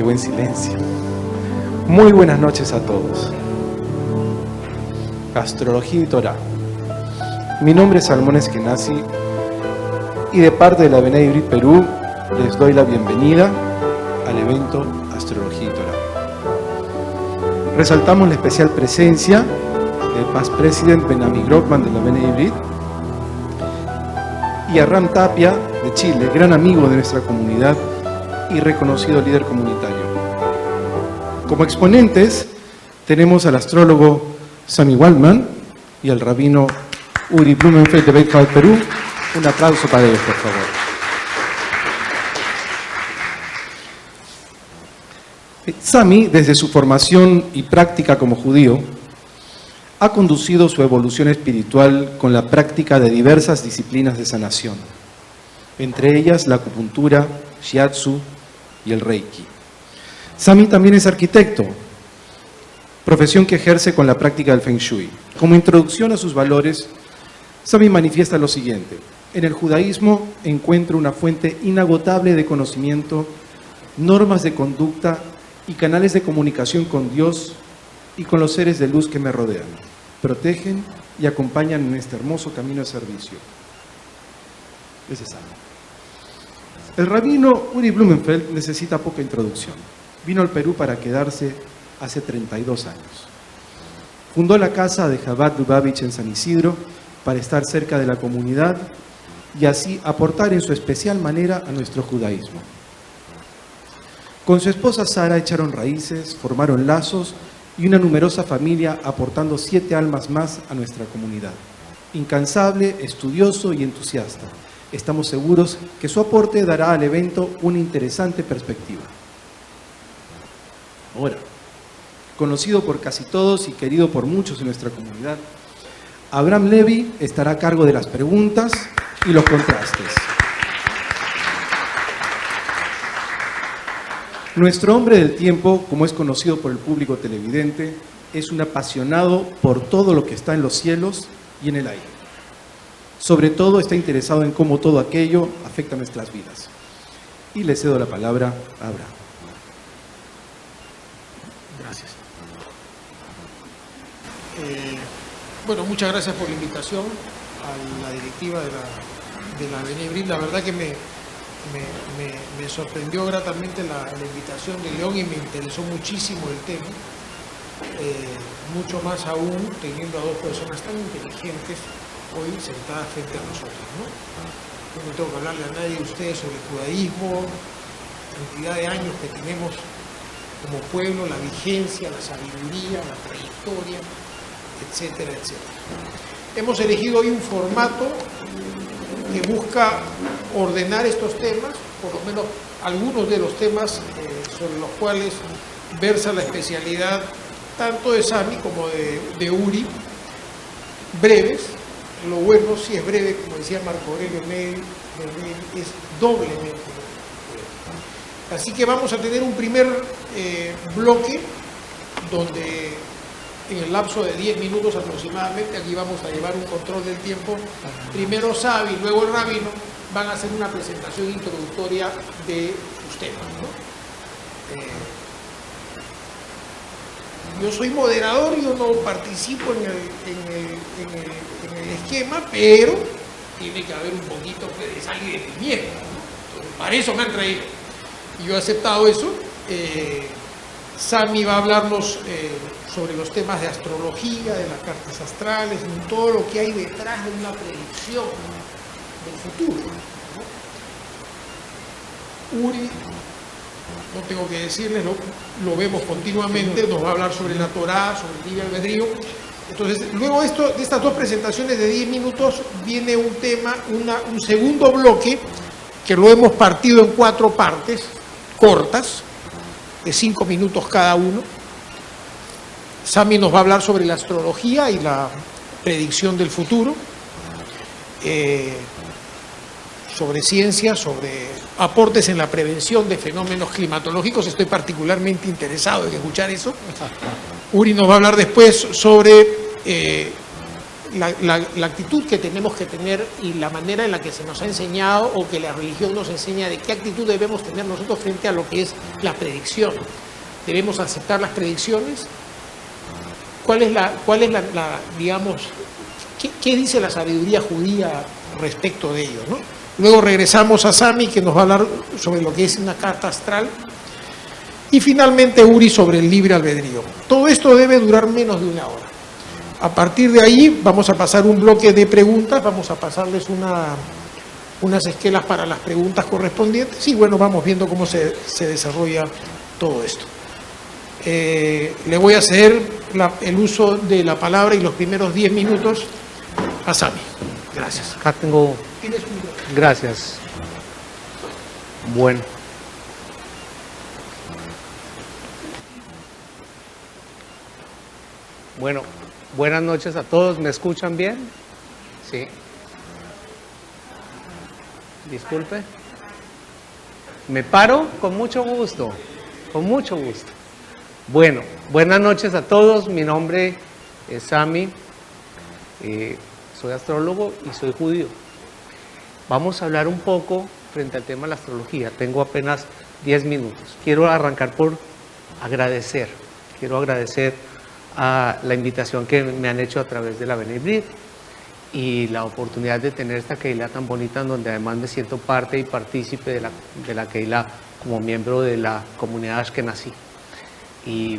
qué buen silencio. Muy buenas noches a todos. Astrología y Torah. Mi nombre es Salmón Eskenazi y de parte de la B'nai Brit Perú les doy la bienvenida al evento Astrología y Torah. Resaltamos la especial presencia del past president Benami Grockman de la B'nai Brit y a Ram Tapia de Chile, gran amigo de nuestra comunidad y reconocido líder comunitario. Como exponentes tenemos al astrólogo Sami Waldman y al rabino Uri Blumenfeld de Beit Hall, Perú. Un aplauso para ellos, por favor. Sami, desde su formación y práctica como judío, ha conducido su evolución espiritual con la práctica de diversas disciplinas de sanación, entre ellas la acupuntura, shiatsu y el reiki. Sami también es arquitecto, profesión que ejerce con la práctica del Feng Shui. Como introducción a sus valores, Sami manifiesta lo siguiente: en el judaísmo encuentro una fuente inagotable de conocimiento, normas de conducta y canales de comunicación con Dios y con los seres de luz que me rodean, protegen y acompañan en este hermoso camino de servicio. Ese es Sami. El rabino Uri Blumenfeld necesita poca introducción. Vino al Perú para quedarse hace 32 años. Fundó la casa de Chabad Lubavitch en San Isidro para estar cerca de la comunidad y así aportar en su especial manera a nuestro judaísmo. Con su esposa Sara echaron raíces, formaron lazos y una numerosa familia, aportando 7 almas más a nuestra comunidad. Incansable, estudioso y entusiasta, estamos seguros que su aporte dará al evento una interesante perspectiva. Ahora, conocido por casi todos y querido por muchos en nuestra comunidad, Abraham Levy estará a cargo de las preguntas y los contrastes. Nuestro hombre del tiempo, como es conocido por el público televidente, es un apasionado por todo lo que está en los cielos y en el aire. Sobre todo está interesado en cómo todo aquello afecta nuestras vidas. Y le cedo la palabra a Abraham. Gracias. Bueno, muchas gracias por la invitación a la directiva de la B'nai Brit. La verdad que me sorprendió gratamente la invitación de León y me interesó muchísimo el tema. Mucho más aún teniendo a dos personas tan inteligentes hoy sentadas frente a nosotros, ¿no? Yo no tengo que hablarle a nadie de ustedes sobre el judaísmo, la cantidad de años que tenemos como pueblo, la vigencia, la sabiduría, la trayectoria, etcétera, etcétera. Hemos elegido hoy un formato que busca ordenar estos temas, por lo menos algunos de los temas sobre los cuales versa la especialidad tanto de Sami como de Uri, breves. Lo bueno, si es breve, como decía Marco Aurelio Meir, es doblemente breve. Así que vamos a tener un primer bloque donde en el lapso de 10 minutos aproximadamente, aquí vamos a llevar un control del tiempo, primero Sabi, luego el rabino, van a hacer una presentación introductoria de sus temas, ¿no? Yo soy moderador, yo no participo en el esquema, pero tiene que haber un poquito de sal y de pimienta, ¿no? Entonces, para eso me han traído. Y yo he aceptado eso. Sami va a hablarnos sobre los temas de astrología, de las cartas astrales, todo lo que hay detrás de una predicción del futuro, ¿no? Uri, no tengo que decirles, lo vemos continuamente, nos va a hablar sobre la Torá, sobre el libre albedrío. Entonces, luego de estas dos presentaciones de 10 minutos, viene un tema, un segundo bloque, que lo hemos partido en 4 partes cortas, de 5 minutos cada uno. Sami nos va a hablar sobre la astrología y la predicción del futuro, sobre ciencia, sobre aportes en la prevención de fenómenos climatológicos. Estoy particularmente interesado en escuchar eso. Uri nos va a hablar después sobre la actitud que tenemos que tener y la manera en la que se nos ha enseñado o que la religión nos enseña de qué actitud debemos tener nosotros frente a lo que es la predicción. ¿Debemos aceptar las predicciones? ¿Cuál es digamos, qué dice la sabiduría judía respecto de ello, ¿no? Luego regresamos a Sami, que nos va a hablar sobre lo que es una carta astral. Y finalmente Uri sobre el libre albedrío. Todo esto debe durar menos de una hora. A partir de ahí vamos a pasar un bloque de preguntas, vamos a pasarles unas esquelas para las preguntas correspondientes y bueno, vamos viendo cómo se desarrolla todo esto. Le voy a ceder el uso de la palabra y los primeros 10 minutos a Sami. Gracias. Acá tengo... Gracias. Bueno. Bueno, buenas noches a todos. ¿Me escuchan bien? Sí. Disculpe. Me paro con mucho gusto. Con mucho gusto. Bueno, buenas noches a todos. Mi nombre es Sami. Soy astrólogo y soy judío. Vamos a hablar un poco frente al tema de la astrología. Tengo apenas 10 minutos. Quiero arrancar por agradecer. Quiero agradecer a la invitación que me han hecho a través de la Bnei Brit y la oportunidad de tener esta Keilah tan bonita, en donde además me siento parte y partícipe de la Keilah como miembro de la comunidad Ashkenazí. Y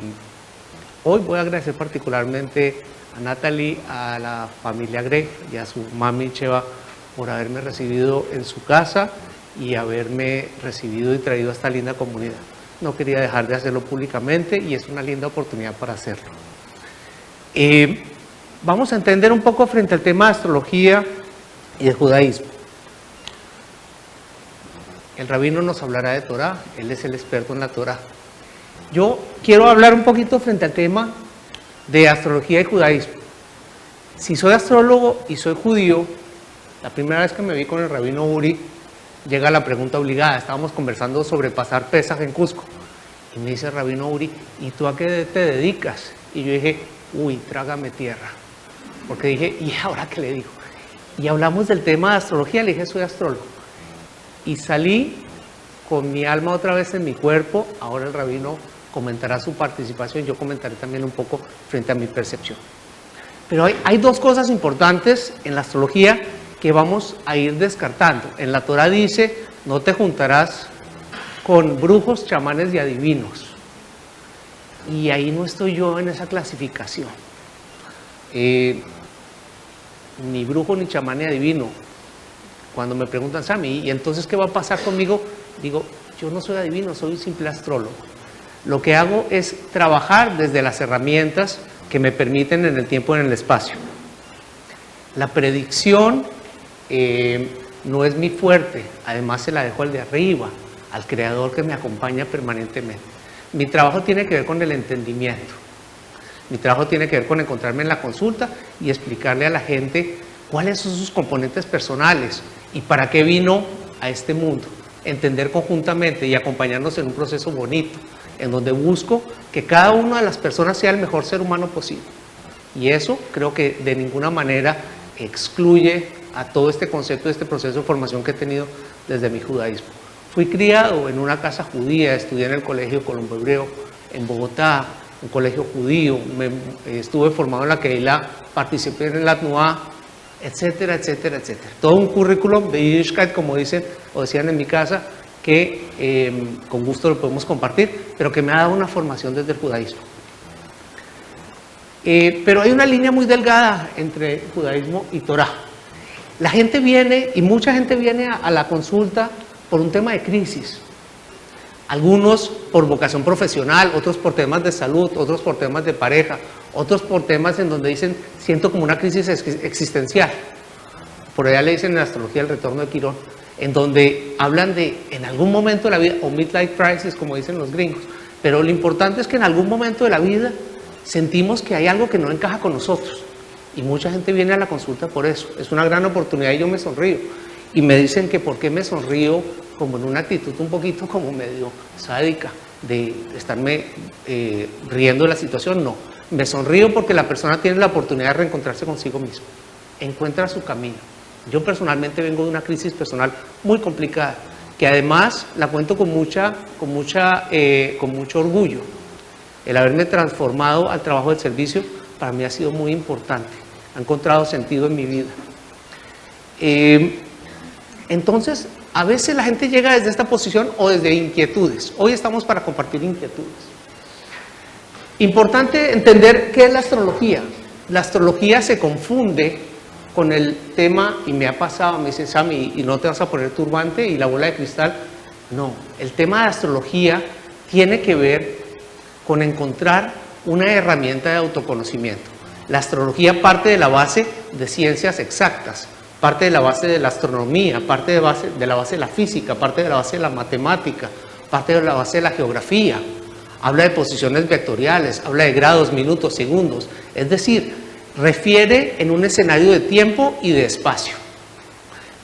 hoy voy a agradecer particularmente a Natalie, a la familia Grey y a su mami Cheva por haberme recibido en su casa y haberme recibido y traído a esta linda comunidad. No quería dejar de hacerlo públicamente y es una linda oportunidad para hacerlo. Vamos a entender un poco frente al tema de astrología y de judaísmo. El rabino nos hablará de Torah, él es el experto en la Torah. Yo quiero hablar un poquito frente al tema de astrología y judaísmo. Si soy astrólogo y soy judío, la primera vez que me vi con el rabino Uri, llega la pregunta obligada. Estábamos conversando sobre pasar Pesaj en Cusco. Y me dice el rabino Uri, ¿y tú a qué te dedicas? Y yo dije, uy, trágame tierra. Porque dije, ¿y ahora qué le digo? Y hablamos del tema de astrología, le dije, soy astrólogo. Y salí con mi alma otra vez en mi cuerpo. Ahora el rabino comentará su participación, yo comentaré también un poco frente a mi percepción. Pero hay dos cosas importantes en la astrología que vamos a ir descartando. En la Torah dice, no te juntarás con brujos, chamanes y adivinos. Y ahí no estoy yo en esa clasificación. Ni brujo, ni chamán, ni adivino. Cuando me preguntan, Sami, ¿y entonces qué va a pasar conmigo? Digo, yo no soy adivino, soy un simple astrólogo. Lo que hago es trabajar desde las herramientas que me permiten en el tiempo y en el espacio. La predicción no es mi fuerte, además se la dejo al de arriba, al creador que me acompaña permanentemente. Mi trabajo tiene que ver con el entendimiento. Mi trabajo tiene que ver con encontrarme en la consulta y explicarle a la gente cuáles son sus componentes personales y para qué vino a este mundo. Entender conjuntamente y acompañarnos en un proceso bonito, en donde busco que cada una de las personas sea el mejor ser humano posible. Y eso creo que de ninguna manera excluye a todo este concepto, este proceso de formación que he tenido desde mi judaísmo. Fui criado en una casa judía, estudié en el Colegio Colombo Hebreo en Bogotá, un colegio judío, estuve formado en la Keilah, participé en la Tnuá, etcétera, etcétera, etcétera. Todo un currículum de Yiddishkeit, como dicen o decían en mi casa, que con gusto lo podemos compartir, pero que me ha dado una formación desde el judaísmo. Pero hay una línea muy delgada entre judaísmo y Torah. La gente viene, y mucha gente viene a la consulta por un tema de crisis. Algunos por vocación profesional, otros por temas de salud, otros por temas de pareja, otros por temas en donde dicen, siento como una crisis existencial. Por allá le dicen en la astrología el retorno de Quirón, en donde hablan de en algún momento de la vida, o midlife crisis, como dicen los gringos. Pero lo importante es que en algún momento de la vida sentimos que hay algo que no encaja con nosotros. Y mucha gente viene a la consulta por eso. Es una gran oportunidad y yo me sonrío. Y me dicen que por qué me sonrío como en una actitud un poquito como medio sádica, de estarme riendo de la situación. No, Me sonrío porque la persona tiene la oportunidad de reencontrarse consigo mismo, encuentra su camino. Yo personalmente vengo de una crisis personal muy complicada, que además la cuento con mucho orgullo. El haberme transformado al trabajo del servicio para mí ha sido muy importante, ha encontrado sentido en mi vida. Entonces, a veces la gente llega desde esta posición o desde inquietudes. Hoy estamos para compartir inquietudes. Importante entender qué es la astrología. La astrología se confunde con el tema, y me ha pasado, me dice Sammy, ¿y no te vas a poner turbante y la bola de cristal? No, el tema de astrología tiene que ver con encontrar una herramienta de autoconocimiento. La astrología parte de la base de ciencias exactas, parte de la base de la astronomía, parte de la base de la física, parte de la base de la matemática, parte de la base de la geografía. Habla de posiciones vectoriales, habla de grados, minutos, segundos. Es decir, refiere en un escenario de tiempo y de espacio.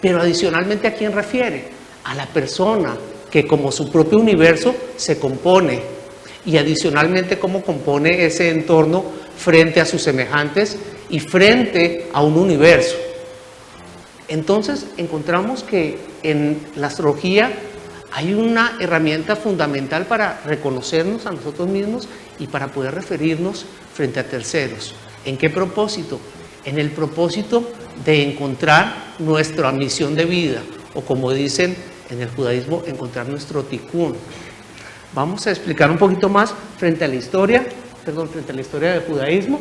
Pero adicionalmente, ¿a quién refiere? A la persona que como su propio universo se compone, y adicionalmente cómo compone ese entorno frente a sus semejantes y frente a un universo. Entonces encontramos que en la astrología hay una herramienta fundamental para reconocernos a nosotros mismos y para poder referirnos frente a terceros. ¿En qué propósito? En el propósito de encontrar nuestra misión de vida, o como dicen en el judaísmo, encontrar nuestro tikkun. Vamos a explicar un poquito más frente a la historia del judaísmo.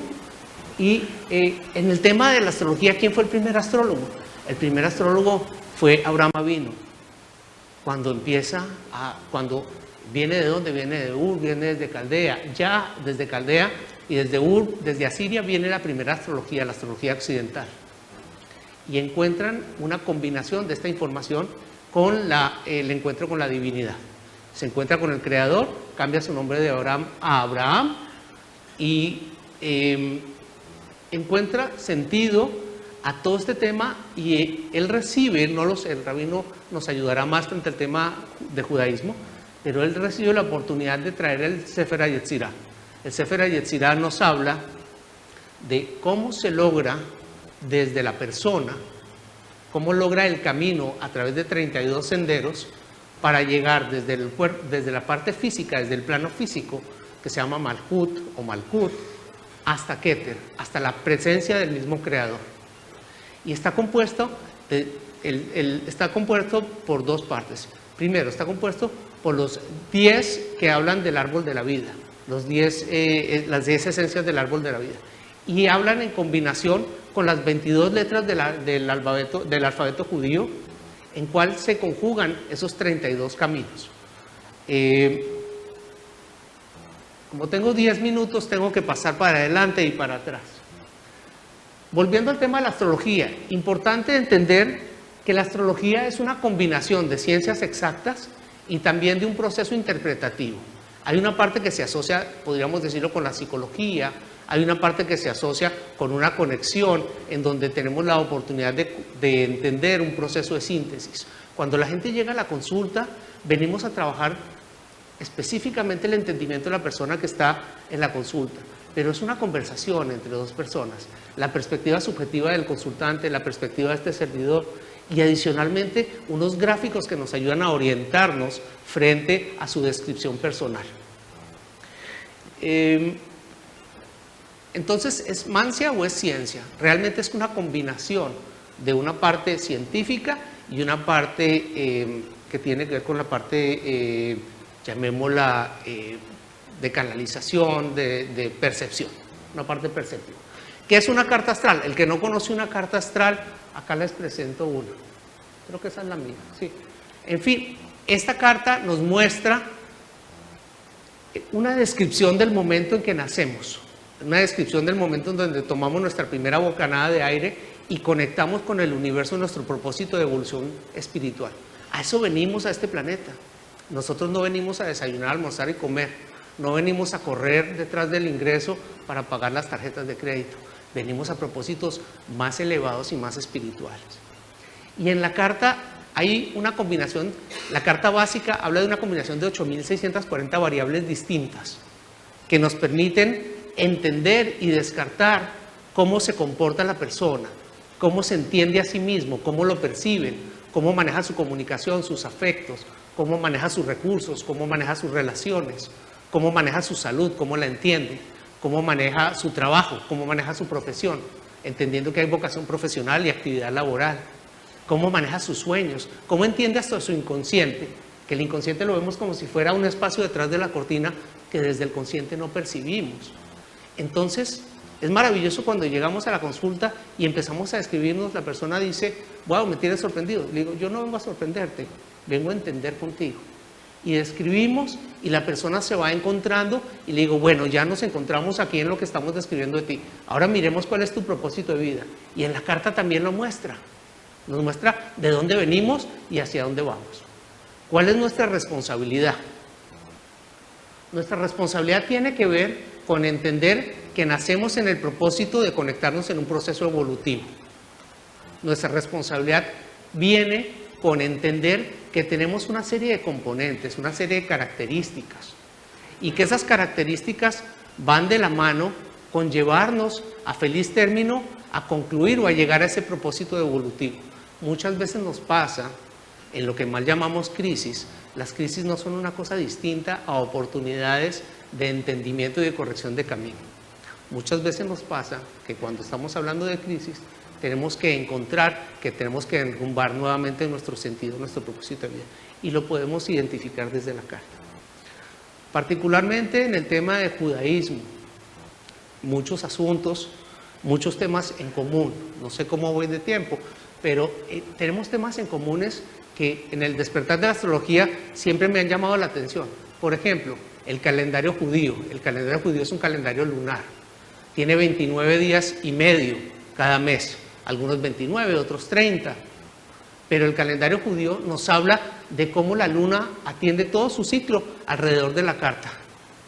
Y en el tema de la astrología, ¿quién fue el primer astrólogo? El primer astrólogo fue Abraham Avinu. Cuando viene de dónde, viene de Ur, viene desde Caldea. Ya desde Caldea y desde Ur, desde Asiria, viene la primera astrología, la astrología occidental. Y encuentran una combinación de esta información con el encuentro con la divinidad. Se encuentra con el Creador, cambia su nombre de Abraham a Abraham y encuentra sentido a todo este tema, y él recibe, no lo sé, el rabino nos ayudará más frente al tema de judaísmo, pero él recibe la oportunidad de traer el Sefer HaYetzirah. El Sefer HaYetzirah nos habla de cómo se logra desde la persona, cómo logra el camino a través de 32 senderos para llegar desde la parte física, desde el plano físico, que se llama Malhut o Malkut, hasta Keter, hasta la presencia del mismo Creador. Y está compuesto por dos partes. Primero, está compuesto por los 10 que hablan del árbol de la vida, las 10 esencias del árbol de la vida. Y hablan en combinación con las 22 letras del alfabeto judío, en cual se conjugan esos 32 caminos. Como tengo 10 minutos, tengo que pasar para adelante y para atrás. Volviendo al tema de la astrología, importante entender que la astrología es una combinación de ciencias exactas y también de un proceso interpretativo. Hay una parte que se asocia, podríamos decirlo, con la psicología, hay una parte que se asocia con una conexión en donde tenemos la oportunidad de entender un proceso de síntesis. Cuando la gente llega a la consulta, venimos a trabajar específicamente el entendimiento de la persona que está en la consulta, pero es una conversación entre dos personas, la perspectiva subjetiva del consultante, la perspectiva de este servidor, y adicionalmente unos gráficos que nos ayudan a orientarnos frente a su descripción personal. Entonces, ¿es mancia o es ciencia? Realmente es una combinación de una parte científica y una parte que tiene que ver con la parte, llamémosla, de canalización, de percepción, una parte perceptiva. ¿Qué es una carta astral? El que no conoce una carta astral, acá les presento una. Creo que esa es la mía, sí. En fin, esta carta nos muestra una descripción del momento en que nacemos, una descripción del momento en donde tomamos nuestra primera bocanada de aire y conectamos con el universo en nuestro propósito de evolución espiritual. A eso venimos a este planeta. Nosotros no venimos a desayunar, almorzar y comer. No venimos a correr detrás del ingreso para pagar las tarjetas de crédito. Venimos a propósitos más elevados y más espirituales. Y en la carta hay una combinación, la carta básica habla de una combinación de 8.640 variables distintas que nos permiten entender y descartar cómo se comporta la persona, cómo se entiende a sí mismo, cómo lo perciben, cómo maneja su comunicación, sus afectos, cómo maneja sus recursos, cómo maneja sus relaciones, cómo maneja su salud, cómo la entiende, cómo maneja su trabajo, cómo maneja su profesión, entendiendo que hay vocación profesional y actividad laboral, cómo maneja sus sueños, cómo entiende hasta su inconsciente, que el inconsciente lo vemos como si fuera un espacio detrás de la cortina que desde el consciente no percibimos. Entonces, es maravilloso cuando llegamos a la consulta y empezamos a escribirnos, la persona dice, wow, me tienes sorprendido. Le digo, yo no vengo a sorprenderte, vengo a entender contigo. Y describimos y la persona se va encontrando y le digo, bueno, ya nos encontramos aquí en lo que estamos describiendo de ti. Ahora miremos cuál es tu propósito de vida. Y en la carta también lo muestra. Nos muestra de dónde venimos y hacia dónde vamos. ¿Cuál es nuestra responsabilidad? Nuestra responsabilidad tiene que ver con entender que nacemos en el propósito de conectarnos en un proceso evolutivo. Nuestra responsabilidad viene con entender que tenemos una serie de componentes, una serie de características, y que esas características van de la mano con llevarnos a feliz término, a concluir o a llegar a ese propósito evolutivo. Muchas veces nos pasa, en lo que mal llamamos crisis, las crisis no son una cosa distinta a oportunidades de entendimiento y de corrección de camino. Muchas veces nos pasa que cuando estamos hablando de crisis, tenemos que encontrar que tenemos que enrumbar nuevamente nuestro sentido, nuestro propósito de vida. Y lo podemos identificar desde la carta. Particularmente en el tema de judaísmo, muchos asuntos, muchos temas en común. No sé cómo voy de tiempo, pero tenemos temas en comunes que en el despertar de la astrología siempre me han llamado la atención. Por ejemplo, el calendario judío. El calendario judío es un calendario lunar. Tiene 29 días y medio cada mes. Algunos 29, otros 30. Pero el calendario judío nos habla de cómo la luna atiende todo su ciclo alrededor de la carta,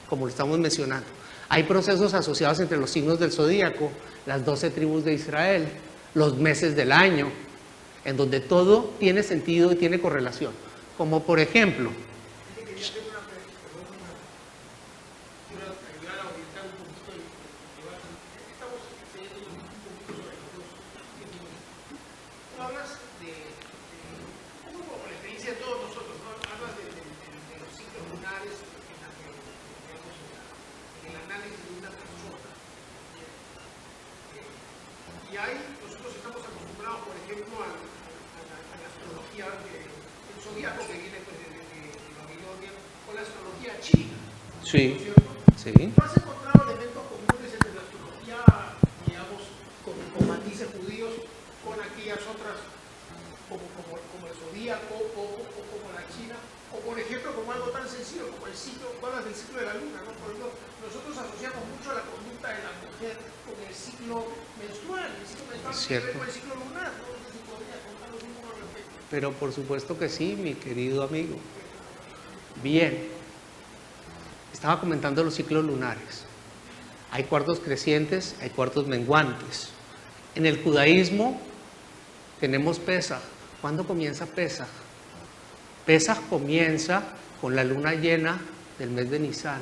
como lo estamos mencionando. Hay procesos asociados entre los signos del zodíaco, las 12 tribus de Israel, los meses del año, en donde todo tiene sentido y tiene correlación. Como por ejemplo, y ahí nosotros estamos acostumbrados, por ejemplo, a la astrología del zodiaco que viene pues, de Babilonia, o la astrología china. sí, ¿no es cierto? sí. ¿No has encontrado elementos comunes entre la astrología, digamos, con matices judíos, con aquellas otras, como el zodíaco o como la china? O por ejemplo, como algo tan sencillo como el ciclo, hablas del ciclo de la luna, ¿no? Por ejemplo, nosotros asociamos mucho a la conducta de la mujer con el ciclo menstrual. El ciclo menstrual tiene que ver con el ciclo lunar, ¿no? No sé si podrías contarnos un poco al respecto. Pero por supuesto que sí, mi querido amigo. Bien, estaba comentando los ciclos lunares. Hay cuartos crecientes, hay cuartos menguantes. En el judaísmo tenemos Pesaj. ¿Cuándo comienza Pesaj? Pesaj comienza con la luna llena del mes de Nisan.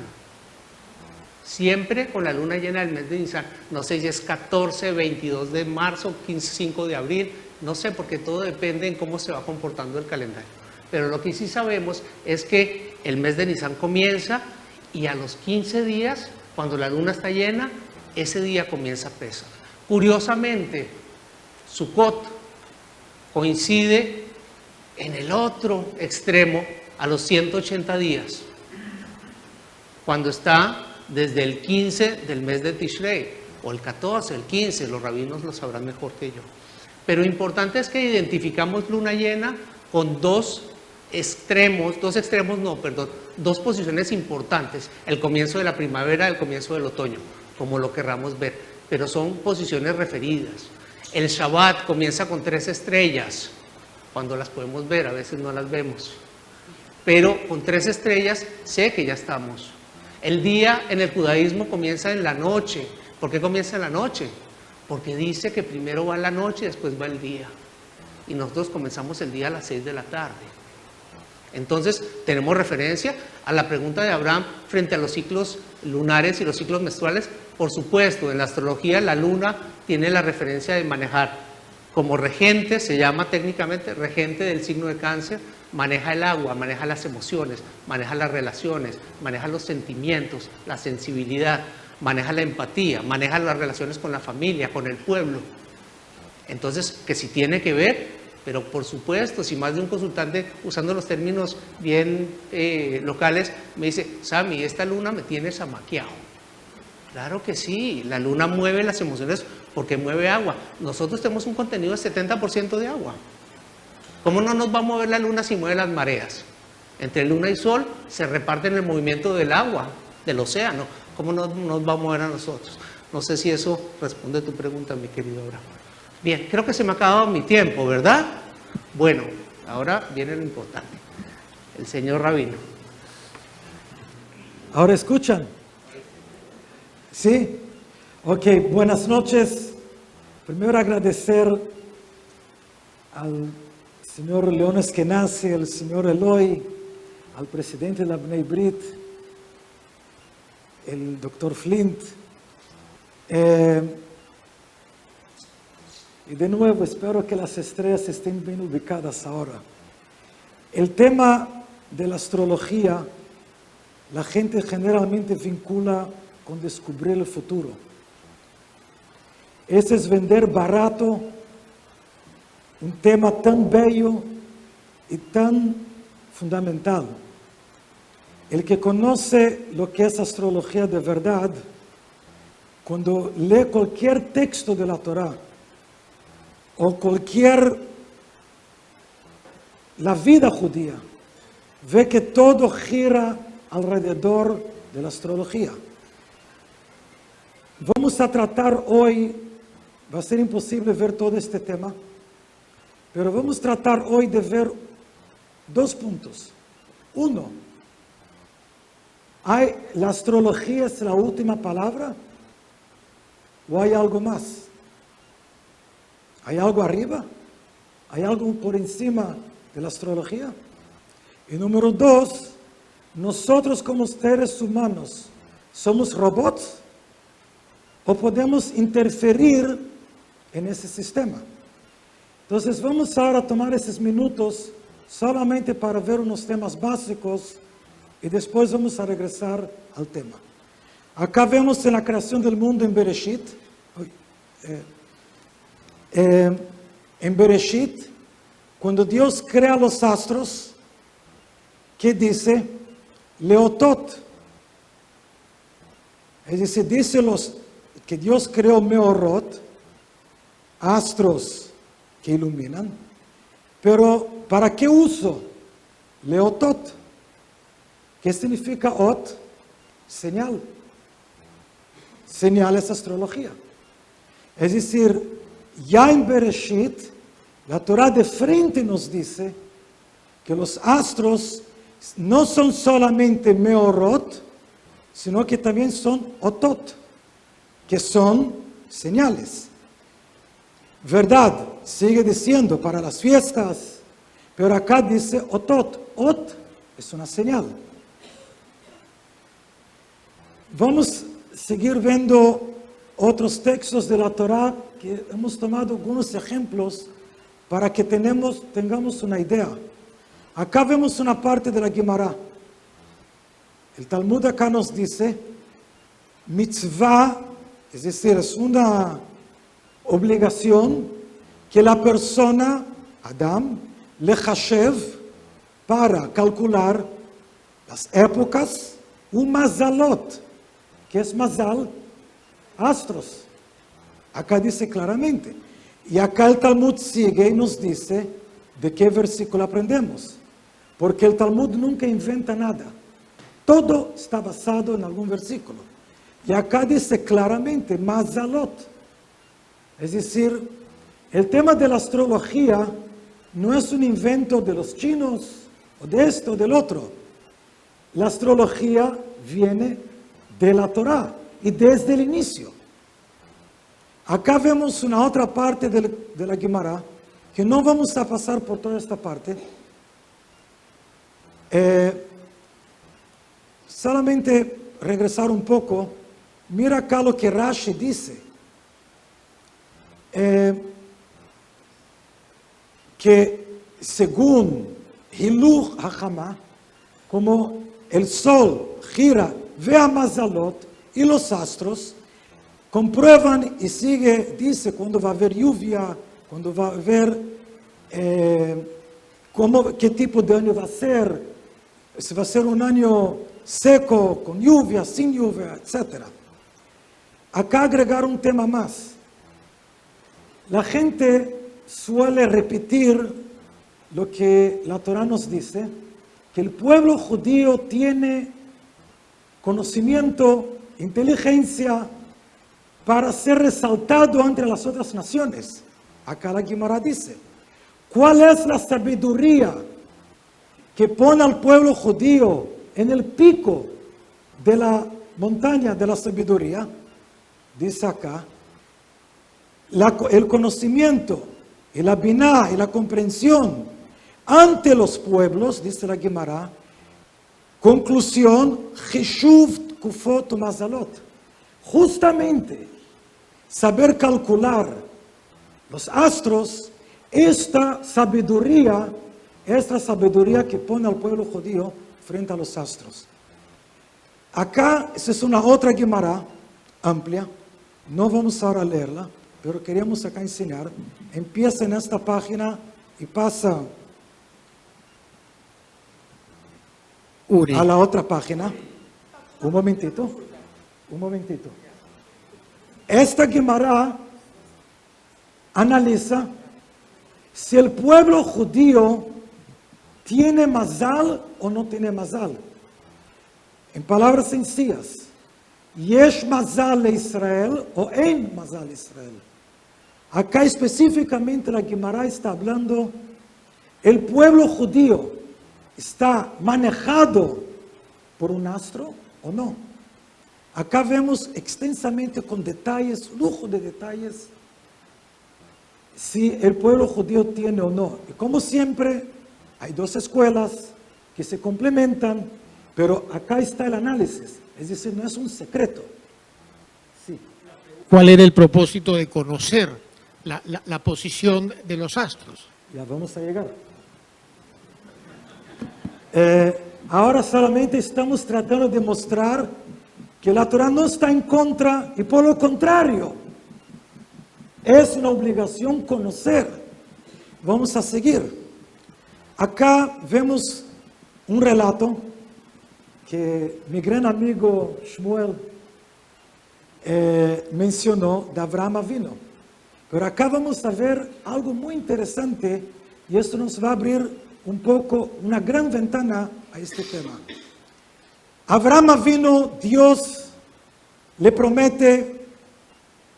Siempre con la luna llena del mes de Nisan. No sé si es 14, 22 de marzo, 15, 5 de abril. No sé, porque todo depende en cómo se va comportando el calendario. Pero lo que sí sabemos es que el mes de Nisan comienza y a los 15 días, cuando la luna está llena, ese día comienza Pesaj. Curiosamente, Sukkot coincide en el otro extremo a los 180 días, cuando está desde el 15 del mes de Tishrei, o el 14, el 15, los rabinos lo sabrán mejor que yo. Pero importante es que identificamos luna llena con dos posiciones importantes, el comienzo de la primavera, el comienzo del otoño, como lo querramos ver, pero son posiciones referidas. El Shabbat comienza con 3 estrellas, cuando las podemos ver, a veces no las vemos, pero con 3 estrellas sé que ya estamos. El día en el judaísmo comienza en la noche. ¿Por qué comienza en la noche? Porque dice que primero va la noche y después va el día, y nosotros comenzamos el día a las 6 de la tarde. Entonces tenemos referencia a la pregunta de Abraham frente a los ciclos lunares y los ciclos menstruales, Por supuesto, en la astrología la luna tiene la referencia de manejar como regente, se llama técnicamente regente del signo de Cáncer, maneja el agua, maneja las emociones, maneja las relaciones, maneja los sentimientos, la sensibilidad, maneja la empatía, maneja las relaciones con la familia, con el pueblo. Entonces, que si tiene que ver, pero por supuesto, si más de un consultante, usando los términos bien locales, me dice, Sammy, esta luna me tiene zamaqueado. Claro que sí, la luna mueve las emociones porque mueve agua. Nosotros tenemos un contenido de 70% de agua. ¿Cómo no nos va a mover la luna si mueve las mareas? Entre luna y sol se reparten el movimiento del agua, del océano. ¿Cómo no nos va a mover a nosotros? No sé si eso responde a tu pregunta, mi querido Abraham. Bien, creo que se me ha acabado mi tiempo, ¿verdad? Bueno, ahora viene lo importante. El señor Rabino. ¿Ahora escuchan? ¿Sí? Ok, buenas noches. Primero agradecer al señor León Eskenazi, al señor Eloy, al presidente de la Bnei Brit, el doctor Flint. Y de nuevo, espero que las estrellas estén bien ubicadas ahora. El tema de la astrología, la gente generalmente vincula con descubrir el futuro. Ese es vender barato un tema tan bello y tan fundamental. El que conoce lo que es astrología de verdad, cuando lee cualquier texto de la Torá, o la vida judía, ve que todo gira alrededor de la astrología. Vamos a tratar hoy, va a ser imposible ver todo este tema, pero vamos a tratar hoy de ver dos puntos. Uno, ¿la astrología es la última palabra o hay algo más? ¿Hay algo arriba? ¿Hay algo por encima de la astrología? Y número dos, nosotros como seres humanos, ¿somos robots? ¿O podemos interferir en ese sistema? Entonces vamos ahora a tomar esos minutos solamente para ver unos temas básicos y después vamos a regresar al tema. Acá vemos en la creación del mundo en Bereshit, cuando Dios crea los astros, ¿qué dice? Leotot. Es decir, dice que Dios creó Meorot, astros que iluminan, pero ¿para qué uso? Leotot. ¿Qué significa ot? Señal. Señal es astrología. Es decir, ya en Bereshit, la Torah de frente nos dice que los astros no son solamente Meorot, sino que también son otot, que son señales. ¿Verdad? Sigue diciendo para las fiestas, pero acá dice otot. Ot es una señal. Vamos a seguir viendo otros textos de la Torah que hemos tomado algunos ejemplos para que tengamos una idea. Acá vemos una parte de la Gemara. El Talmud acá nos dice, mitzvah, es decir, es una obligación que la persona, Adam, le hashev, para calcular las épocas, un mazalot. ¿Qué es mazal? Astros. Acá dice claramente. Y acá el Talmud sigue y nos dice de qué versículo aprendemos. Porque el Talmud nunca inventa nada. Todo está basado en algún versículo. Y acá dice claramente, mazalot. Es decir, el tema de la astrología no es un invento de los chinos, o de esto o del otro. La astrología viene de la Torá y desde el inicio. Acá vemos una otra parte de la Gemara, que no vamos a pasar por toda esta parte. Solamente regresar un poco. Mira acá lo que Rashi dice. Que según Hiluch HaChamah, como el sol gira, ve a Mazalot y los astros, comprueban y sigue, dice, cuando va a haber lluvia, cuando va a haber, qué tipo de año va a ser, si va a ser un año seco, con lluvia, sin lluvia, etc. Acá agregar un tema más. La gente suele repetir lo que la Torah nos dice, que el pueblo judío tiene conocimiento, inteligencia para ser resaltado entre las otras naciones. Acá la Guimara dice, ¿cuál es la sabiduría que pone al pueblo judío en el pico de la montaña de la sabiduría? Dice acá, el conocimiento y la biná y la comprensión ante los pueblos, dice la Guimara, conclusión, Chishuv Tkufot Mazalot. Justamente, saber calcular los astros, esta sabiduría que pone al pueblo judío frente a los astros. Acá, esa es una otra Guimara amplia, no vamos ahora a leerla, pero queríamos acá enseñar. Empieza en esta página y pasa a la otra página. Un momentito. Esta Guimara analiza si el pueblo judío tiene mazal o no tiene mazal. En palabras sencillas, ¿yesh mazal a Israel o en mazal a Israel? Acá específicamente la Guimara está hablando, el pueblo judío está manejado por un astro o no. Acá vemos extensamente con detalles, lujo de detalles, si el pueblo judío tiene o no. Y como siempre, hay dos escuelas que se complementan, pero acá está el análisis, es decir, no es un secreto. Sí. ¿Cuál era el propósito de conocer la posición de los astros? Ya vamos a llegar. Ahora solamente estamos tratando de mostrar que la Torah no está en contra y por lo contrario, es una obligación conocer. Vamos a seguir. Acá vemos un relato que mi gran amigo Shmuel mencionó de Abraham Avinu. Pero acá vamos a ver algo muy interesante y esto nos va a abrir un poco, una gran ventana a este tema. Abraham Avinu, Dios le promete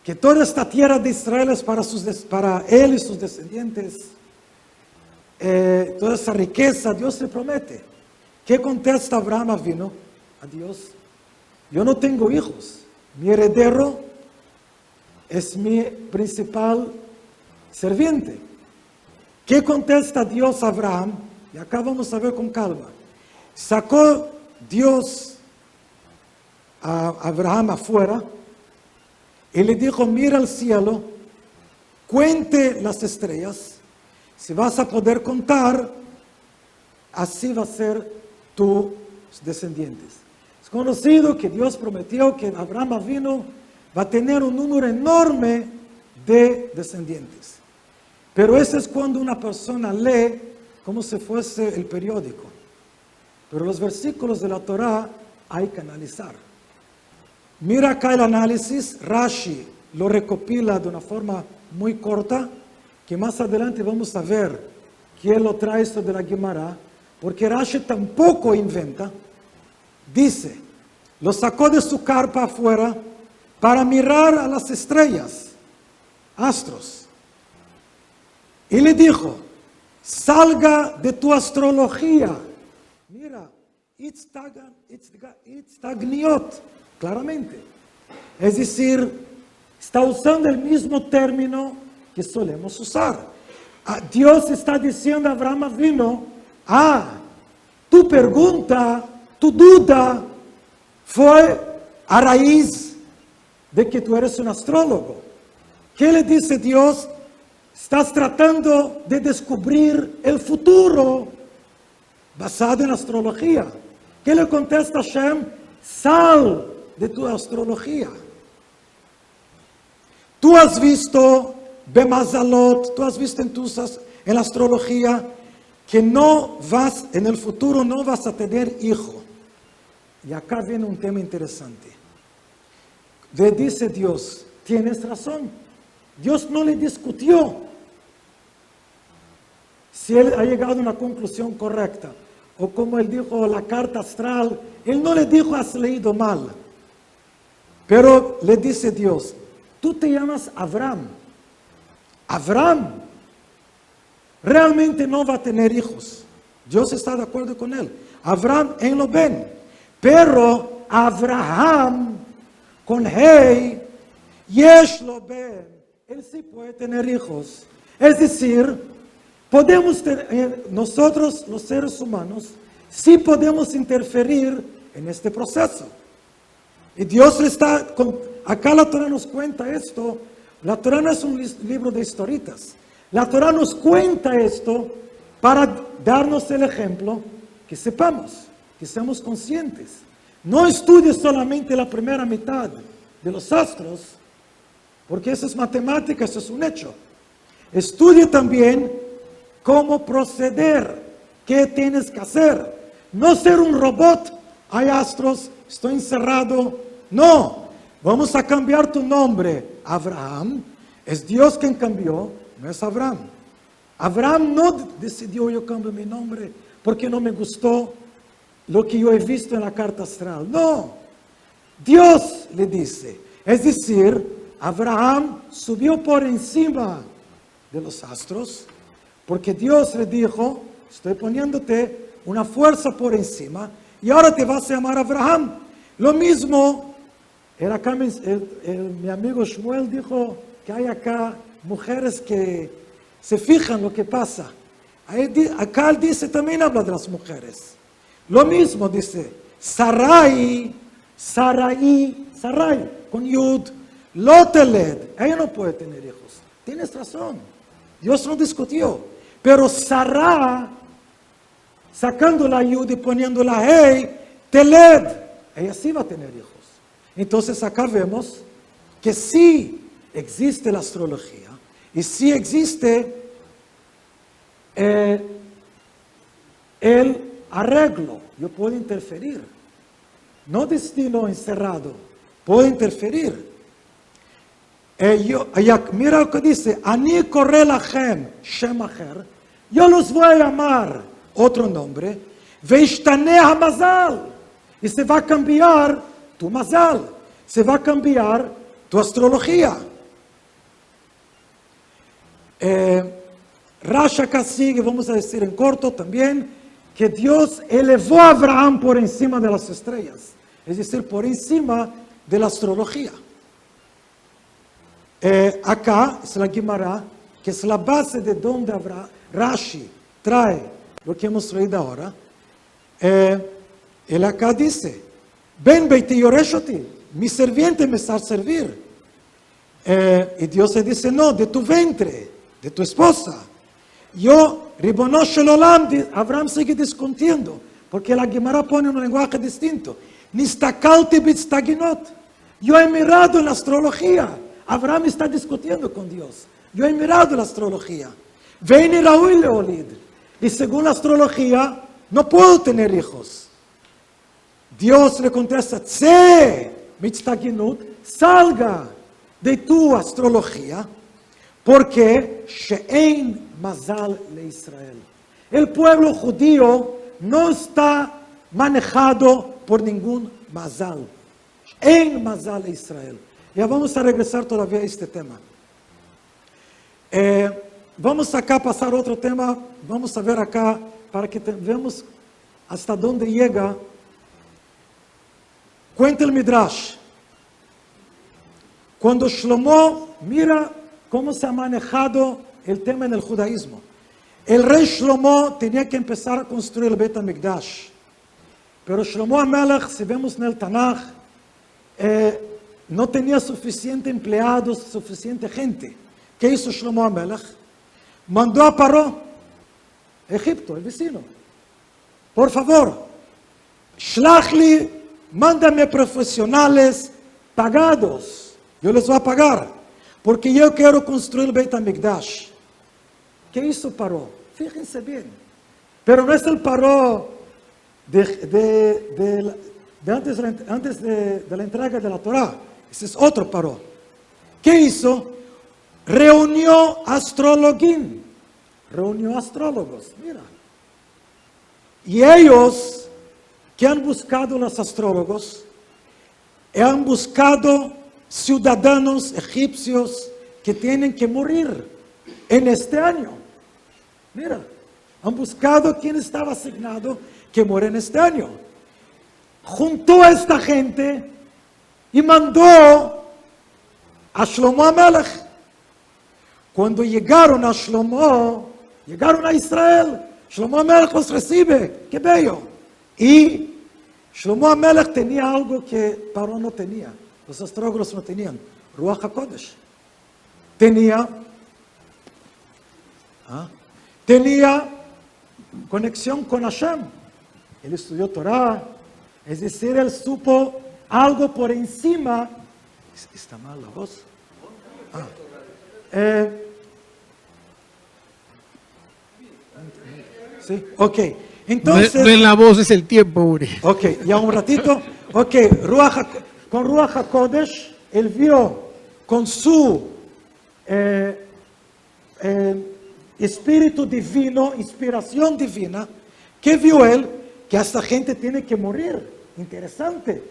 que toda esta tierra de Israel es para él y sus descendientes. Toda esa riqueza, Dios le promete. ¿Qué contesta Abraham Avinu a Dios? Yo no tengo hijos. Mi heredero es mi principal serviente. ¿Qué contesta Dios a Abraham? Y acá vamos a ver con calma. Sacó Dios a Abraham afuera y le dijo, mira al cielo, cuente las estrellas, si vas a poder contar, así va a ser tus descendientes. Es conocido que Dios prometió que Abraham vino, va a tener un número enorme de descendientes. Pero eso es cuando una persona lee como si fuese el periódico. Pero los versículos de la Torah hay que analizar. Mira acá el análisis, Rashi lo recopila de una forma muy corta, que más adelante vamos a ver quién lo trae esto de la Guimara, porque Rashi tampoco inventa. Dice, lo sacó de su carpa afuera para mirar a las estrellas, astros. Y le dijo, salga de tu astrología. Mira, Itztagniot, claramente. Es decir, está usando el mismo término que solemos usar. Dios está diciendo a Abraham Avinu, tu pregunta, tu duda fue a raíz de que tú eres un astrólogo. ¿Qué le dice Dios? Estás tratando de descubrir el futuro basado en astrología. ¿Qué le contesta Hashem? Sal de tu astrología. Tú has visto Bemazalot, tú has visto en la astrología que en el futuro no vas a tener hijo. Y acá viene un tema interesante. Le dice Dios, tienes razón. Dios no le discutió si él ha llegado a una conclusión correcta. O como él dijo, la carta astral, él no le dijo, has leído mal. Pero le dice Dios, tú te llamas Abraham. Abraham realmente no va a tener hijos. Dios está de acuerdo con él. Abraham en lo ven. Pero Abraham con Hey, Yesh lo ven. Él sí puede tener hijos. Es decir, nosotros los seres humanos sí podemos interferir en este proceso. Y Dios acá la Torah nos cuenta esto. La Torah no es un libro de historitas. La Torah nos cuenta esto para darnos el ejemplo, que sepamos, que seamos conscientes. No estudies solamente la primera mitad de los astros, porque eso es matemática, eso es un hecho. Estudie también cómo proceder, qué tienes que hacer. No ser un robot, hay astros, estoy encerrado. No, vamos a cambiar tu nombre. Abraham, es Dios quien cambió, no es Abraham. Abraham no decidió yo cambio mi nombre porque no me gustó lo que yo he visto en la carta astral. No, Dios le dice. Es decir, Abraham subió por encima de los astros porque Dios le dijo, estoy poniéndote una fuerza por encima y ahora te vas a llamar Abraham. Lo mismo, mi amigo Shmuel dijo que hay acá mujeres que se fijan lo que pasa. Acá él dice, también habla de las mujeres. Lo mismo dice, Sarai, con Yud, Loteled, ella no puede tener hijos. Tienes razón, Dios no discutió. Pero Sarah, sacando la Yud y poniendo la Hey, Teled, ella sí va a tener hijos. Entonces acá vemos que sí existe la astrología y sí existe el arreglo. Yo puedo interferir. No destino encerrado. Puedo interferir. Mira lo que dice. Ani koreh lachem shem acher. Yo los voy a llamar otro nombre. Veishtaneh hamazal. Y se va a cambiar tu mazal. Se va a cambiar tu astrología. Rashi acá sigue, vamos a decir en corto también, que Dios elevó a Abraham por encima de las estrellas, es decir, por encima de la astrología. Acá es la Gemara, que es la base de donde Rashi trae lo que hemos leído ahora. Él acá dice, Ben beiti yoreshoti, mi serviente me está a servir. Y Dios le dice, no, de tu vientre, de tu esposa. Yo, Ribono Shel Olam, Abraham sigue discutiendo, porque la Gemara pone un lenguaje distinto. Nistakalti bitstaginot. Yo he mirado en la astrología. Abraham está discutiendo con Dios. Yo he mirado la astrología. Veini Raúl Leolid. Y según la astrología, no puedo tener hijos. Dios le contesta, Tse mitstaginut, salga de tu astrología, porque She'ein Mazal le Israel. El pueblo judío no está manejado por ningún Mazal. She'ein Mazal le Israel. Ya vamos a regresar todavía a este tema. Vamos acá a pasar otro tema. Vamos a ver acá para que veamos hasta dónde llega. Cuenta el Midrash. Cuando Shlomo, mira cómo se ha manejado el tema en el judaísmo. El rey Shlomo tenía que empezar a construir el Bet HaMikdash. Pero Shlomo HaMelech, si vemos en el Tanaj, no tenía suficiente empleados, suficiente gente. ¿Qué hizo Shlomo HaMelech? Mandó a Paró, Egipto, el vecino. Por favor, shlach li, mándame profesionales pagados. Yo les voy a pagar, porque yo quiero construir el Beit HaMikdash. ¿Qué hizo Paró? Fíjense bien. Pero no es el Paró de antes de la entrega de la Torá. Ese es otro Paró. ¿Qué hizo? Reunió astrologín. Reunió astrólogos. Mira. Y ellos, que han buscado los astrólogos, han buscado ciudadanos egipcios que tienen que morir en este año. Mira, han buscado quien estaba asignado que muere en este año. Juntó a esta gente y mandó a Shlomo HaMelech. Cuando llegaron a Shlomo, llegaron a Israel, Shlomo HaMelech los recibe, qué bello. Y Shlomo HaMelech tenía algo que Paró no tenía, los astrólogos no tenían, Ruach HaKodesh. Tenía conexión con Hashem. Él estudió Torah, es decir, él supo algo por encima. ¿Está mal la voz? Sí, ok. Entonces, no es la voz, es el tiempo, Uri. ok, ya un ratito. Ok, con Ruach HaKodesh, él vio con su espíritu divino, inspiración divina, ¿qué vio él? Que esta gente tiene que morir. Interesante.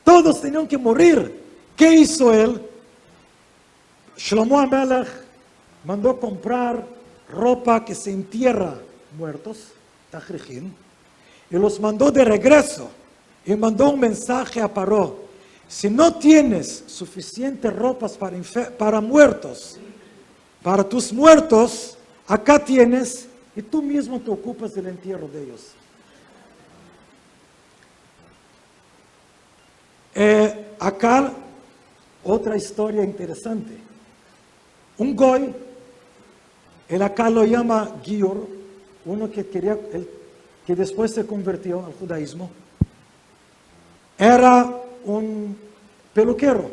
Todos tenían que morir. ¿Qué hizo él? Shlomo HaMelech mandó comprar ropa que se entierra muertos, tajrijin, y los mandó de regreso. Y mandó un mensaje a Paró. Si no tienes suficientes ropas para muertos, para tus muertos, acá tienes, y tú mismo te ocupas del entierro de ellos. Acá, otra historia interesante. Un goy, él acá lo llama Gior, uno que después se convirtió al judaísmo, era un peluquero.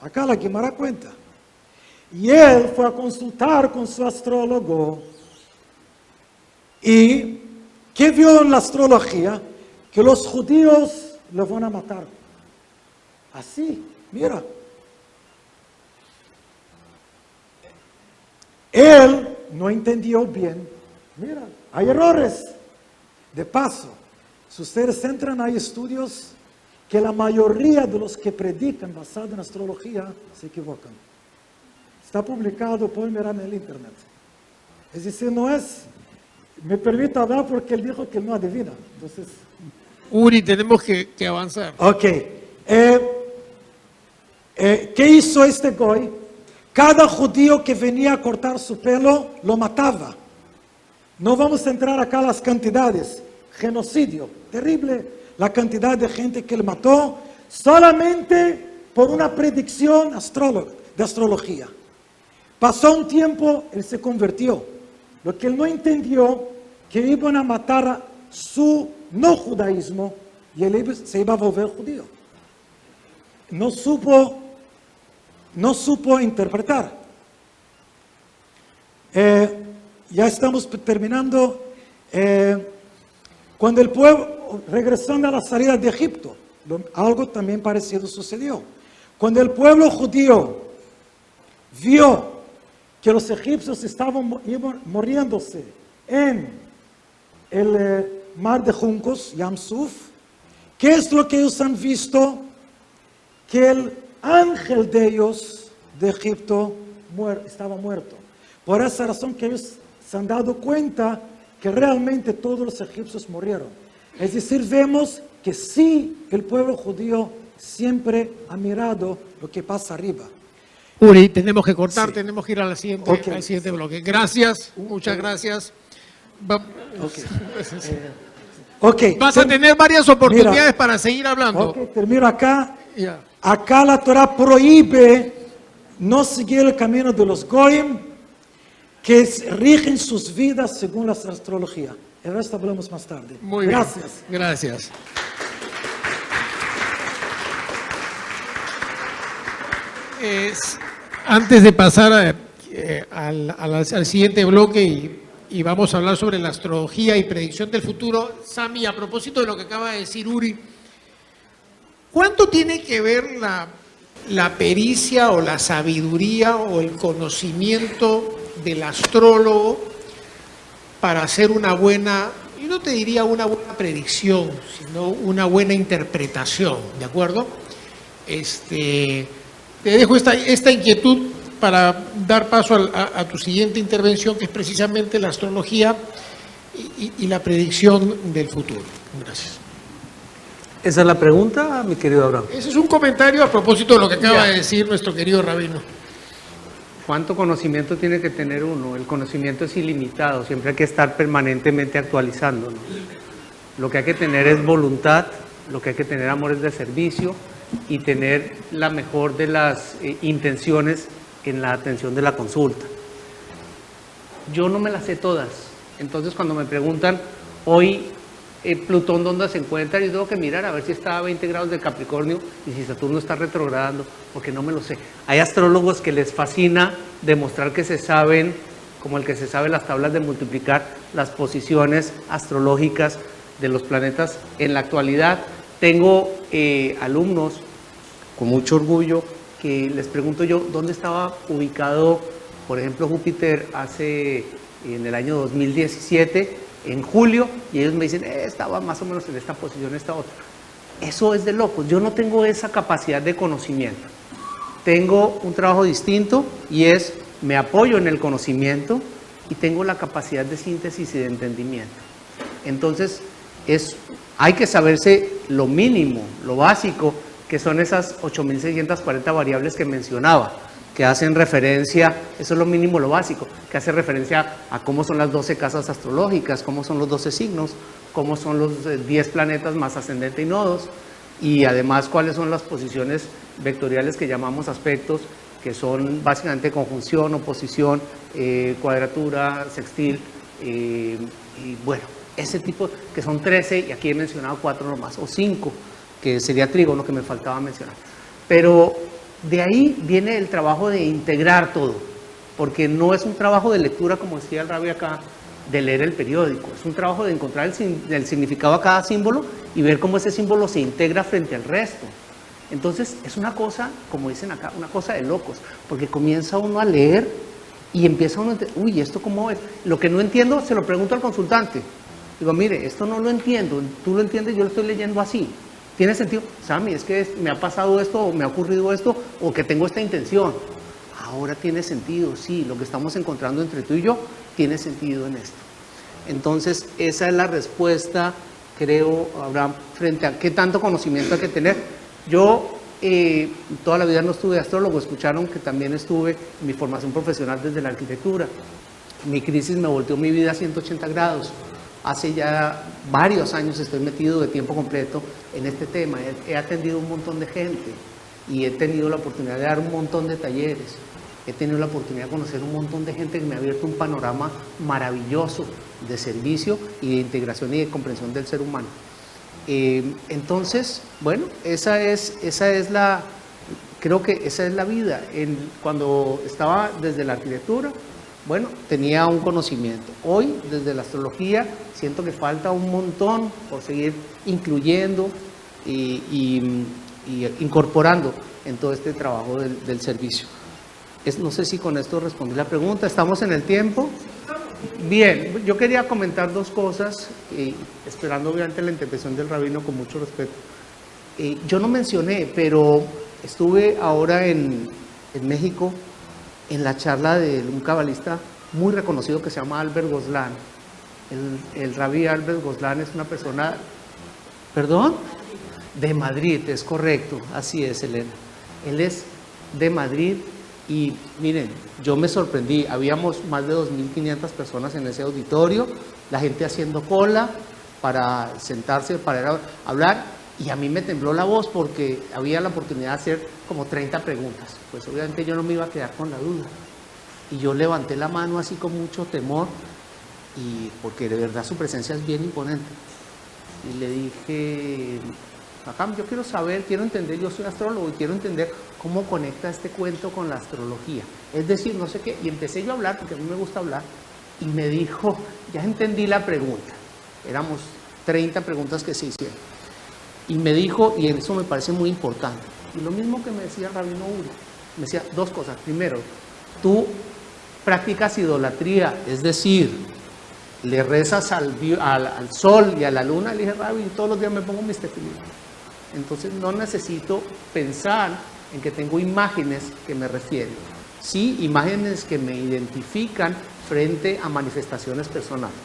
Acá la Guimara cuenta. Y él fue a consultar con su astrólogo. ¿Y qué vio en la astrología? Que los judíos lo van a matar. Así, mira. Él no entendió bien. Mira, hay errores. De paso, si ustedes entran, hay estudios que la mayoría de los que predican basado en astrología se equivocan. Está publicado, pueden mirar en el internet. Es decir, no es, me permito hablar porque él dijo que él no adivina. Entonces, Uri, tenemos que avanzar. ok. ¿Qué hizo este goy? Cada judío que venía a cortar su pelo, lo mataba. No vamos a entrar acá a las cantidades. Genocidio, terrible la cantidad de gente que él mató, solamente por una predicción de astrología. Pasó un tiempo, él se convirtió. Lo que él no entendió, que iban a matar a su no judaísmo, y él se iba a volver judío. No supo interpretar. Ya estamos terminando. Cuando el pueblo, regresando a la salida de Egipto, algo también parecido sucedió. Cuando el pueblo judío vio que los egipcios iban muriéndose en el mar de juncos, Yam Suf, ¿qué es lo que ellos han visto? Que el ángel de ellos, de Egipto, estaba muerto. Por esa razón que ellos se han dado cuenta que realmente todos los egipcios murieron. Es decir, vemos que sí, el pueblo judío siempre ha mirado lo que pasa arriba. Uri, tenemos que cortar, Sí. tenemos que ir al siguiente Ok. bloque. Gracias, muchas gracias. Ok. Vas a tener varias oportunidades Mira. para seguir hablando. Ok, termino acá. Ya. Acá la Torah prohíbe no seguir el camino de los goyim que rigen sus vidas según la astrología. El resto hablamos más tarde. Muy bien. Gracias. Gracias. Antes de pasar al siguiente bloque y vamos a hablar sobre la astrología y predicción del futuro, Sami, a propósito de lo que acaba de decir Uri, ¿cuánto tiene que ver la pericia o la sabiduría o el conocimiento del astrólogo para hacer una buena, yo no te diría una buena predicción, sino una buena interpretación, ¿de acuerdo? Te dejo esta inquietud para dar paso a tu siguiente intervención, que es precisamente la astrología y la predicción del futuro. Gracias. ¿Esa es la pregunta, mi querido Abraham? Ese es un comentario a propósito de lo que acaba de decir nuestro querido rabino. ¿Cuánto conocimiento tiene que tener uno? El conocimiento es ilimitado, siempre hay que estar permanentemente actualizándolo. Lo que hay que tener es voluntad, lo que hay que tener amores de servicio y tener la mejor de las intenciones en la atención de la consulta. Yo no me las sé todas, entonces cuando me preguntan hoy Plutón dónde se encuentra, yo tengo que mirar a ver si está a 20 grados de Capricornio y si Saturno está retrogradando, porque no me lo sé. Hay astrólogos que les fascina demostrar que se saben, como el que se sabe las tablas de multiplicar, las posiciones astrológicas de los planetas. En la actualidad tengo alumnos con mucho orgullo que les pregunto yo dónde estaba ubicado, por ejemplo, Júpiter en el año 2017, en julio, y ellos me dicen, estaba más o menos en esta posición, esta otra. Eso es de locos. Yo no tengo esa capacidad de conocimiento. Tengo un trabajo distinto y me apoyo en el conocimiento y tengo la capacidad de síntesis y de entendimiento. Entonces, hay que saberse lo mínimo, lo básico, que son esas 8.640 variables que mencionaba, que hacen referencia, eso es lo mínimo, lo básico, que hace referencia a cómo son las 12 casas astrológicas, cómo son los 12 signos, cómo son los 10 planetas más ascendente y nodos, y además cuáles son las posiciones vectoriales que llamamos aspectos, que son básicamente conjunción, oposición, cuadratura, sextil, y bueno, ese tipo, que son 13, y aquí he mencionado 4 nomás, o 5, que sería trígono, que me faltaba mencionar. Pero de ahí viene el trabajo de integrar todo, porque no es un trabajo de lectura, como decía el Rabbi acá, de leer el periódico, es un trabajo de encontrar el significado a cada símbolo y ver cómo ese símbolo se integra frente al resto. Entonces es una cosa, como dicen acá, una cosa de locos, porque comienza uno a leer y empieza uno a entender, uy, ¿esto cómo es? Lo que no entiendo se lo pregunto al consultante. Digo, mire, esto no lo entiendo, tú lo entiendes, yo lo estoy leyendo así. ¿Tiene sentido? Sami, es que me ha pasado esto, o me ha ocurrido esto, o que tengo esta intención. Ahora tiene sentido, sí, lo que estamos encontrando entre tú y yo tiene sentido en esto. Entonces, esa es la respuesta, creo, Abraham, frente a qué tanto conocimiento hay que tener. Yo toda la vida no estuve astrólogo, escucharon que también estuve en mi formación profesional desde la arquitectura. Mi crisis me volteó mi vida a 180 grados. Hace ya varios años estoy metido de tiempo completo en este tema. He atendido un montón de gente y he tenido la oportunidad de dar un montón de talleres. He tenido la oportunidad de conocer un montón de gente que me ha abierto un panorama maravilloso de servicio y de integración y de comprensión del ser humano. Entonces, bueno, creo que esa es la vida. Cuando estaba desde la arquitectura, bueno, tenía un conocimiento. Hoy, desde la astrología, siento que falta un montón por seguir incluyendo y incorporando en todo este trabajo del servicio. No sé si con esto respondí la pregunta. ¿Estamos en el tiempo? Bien, yo quería comentar dos cosas, esperando obviamente la intervención del rabino con mucho respeto. Yo no mencioné, pero estuve ahora en México en la charla de un cabalista muy reconocido que se llama Albert Gozlán. El rabí Albert Gozlán es una persona, ¿perdón? De Madrid, es correcto, así es, Elena. Él es de Madrid y miren, yo me sorprendí, habíamos más de 2.500 personas en ese auditorio, la gente haciendo cola para sentarse, para hablar, Y a mí me tembló la voz porque había la oportunidad de hacer como 30 preguntas. Pues obviamente yo no me iba a quedar con la duda. Y yo levanté la mano así con mucho temor, y porque de verdad su presencia es bien imponente. Y le dije, Jajam, yo quiero saber, quiero entender, yo soy astrólogo y quiero entender cómo conecta este cuento con la astrología. Es decir, no sé qué, y empecé yo a hablar, porque a mí me gusta hablar, y me dijo, ya entendí la pregunta. Éramos 30 preguntas que se hicieron. Y me dijo, y eso me parece muy importante, y lo mismo que me decía Rabino Uri, me decía dos cosas. Primero, tú practicas idolatría, es decir, le rezas al sol y a la luna. Le dije, Rabbi, todos los días me pongo mis tefilín. Entonces no necesito pensar en que tengo imágenes que me refieren. Sí, imágenes que me identifican frente a manifestaciones personales.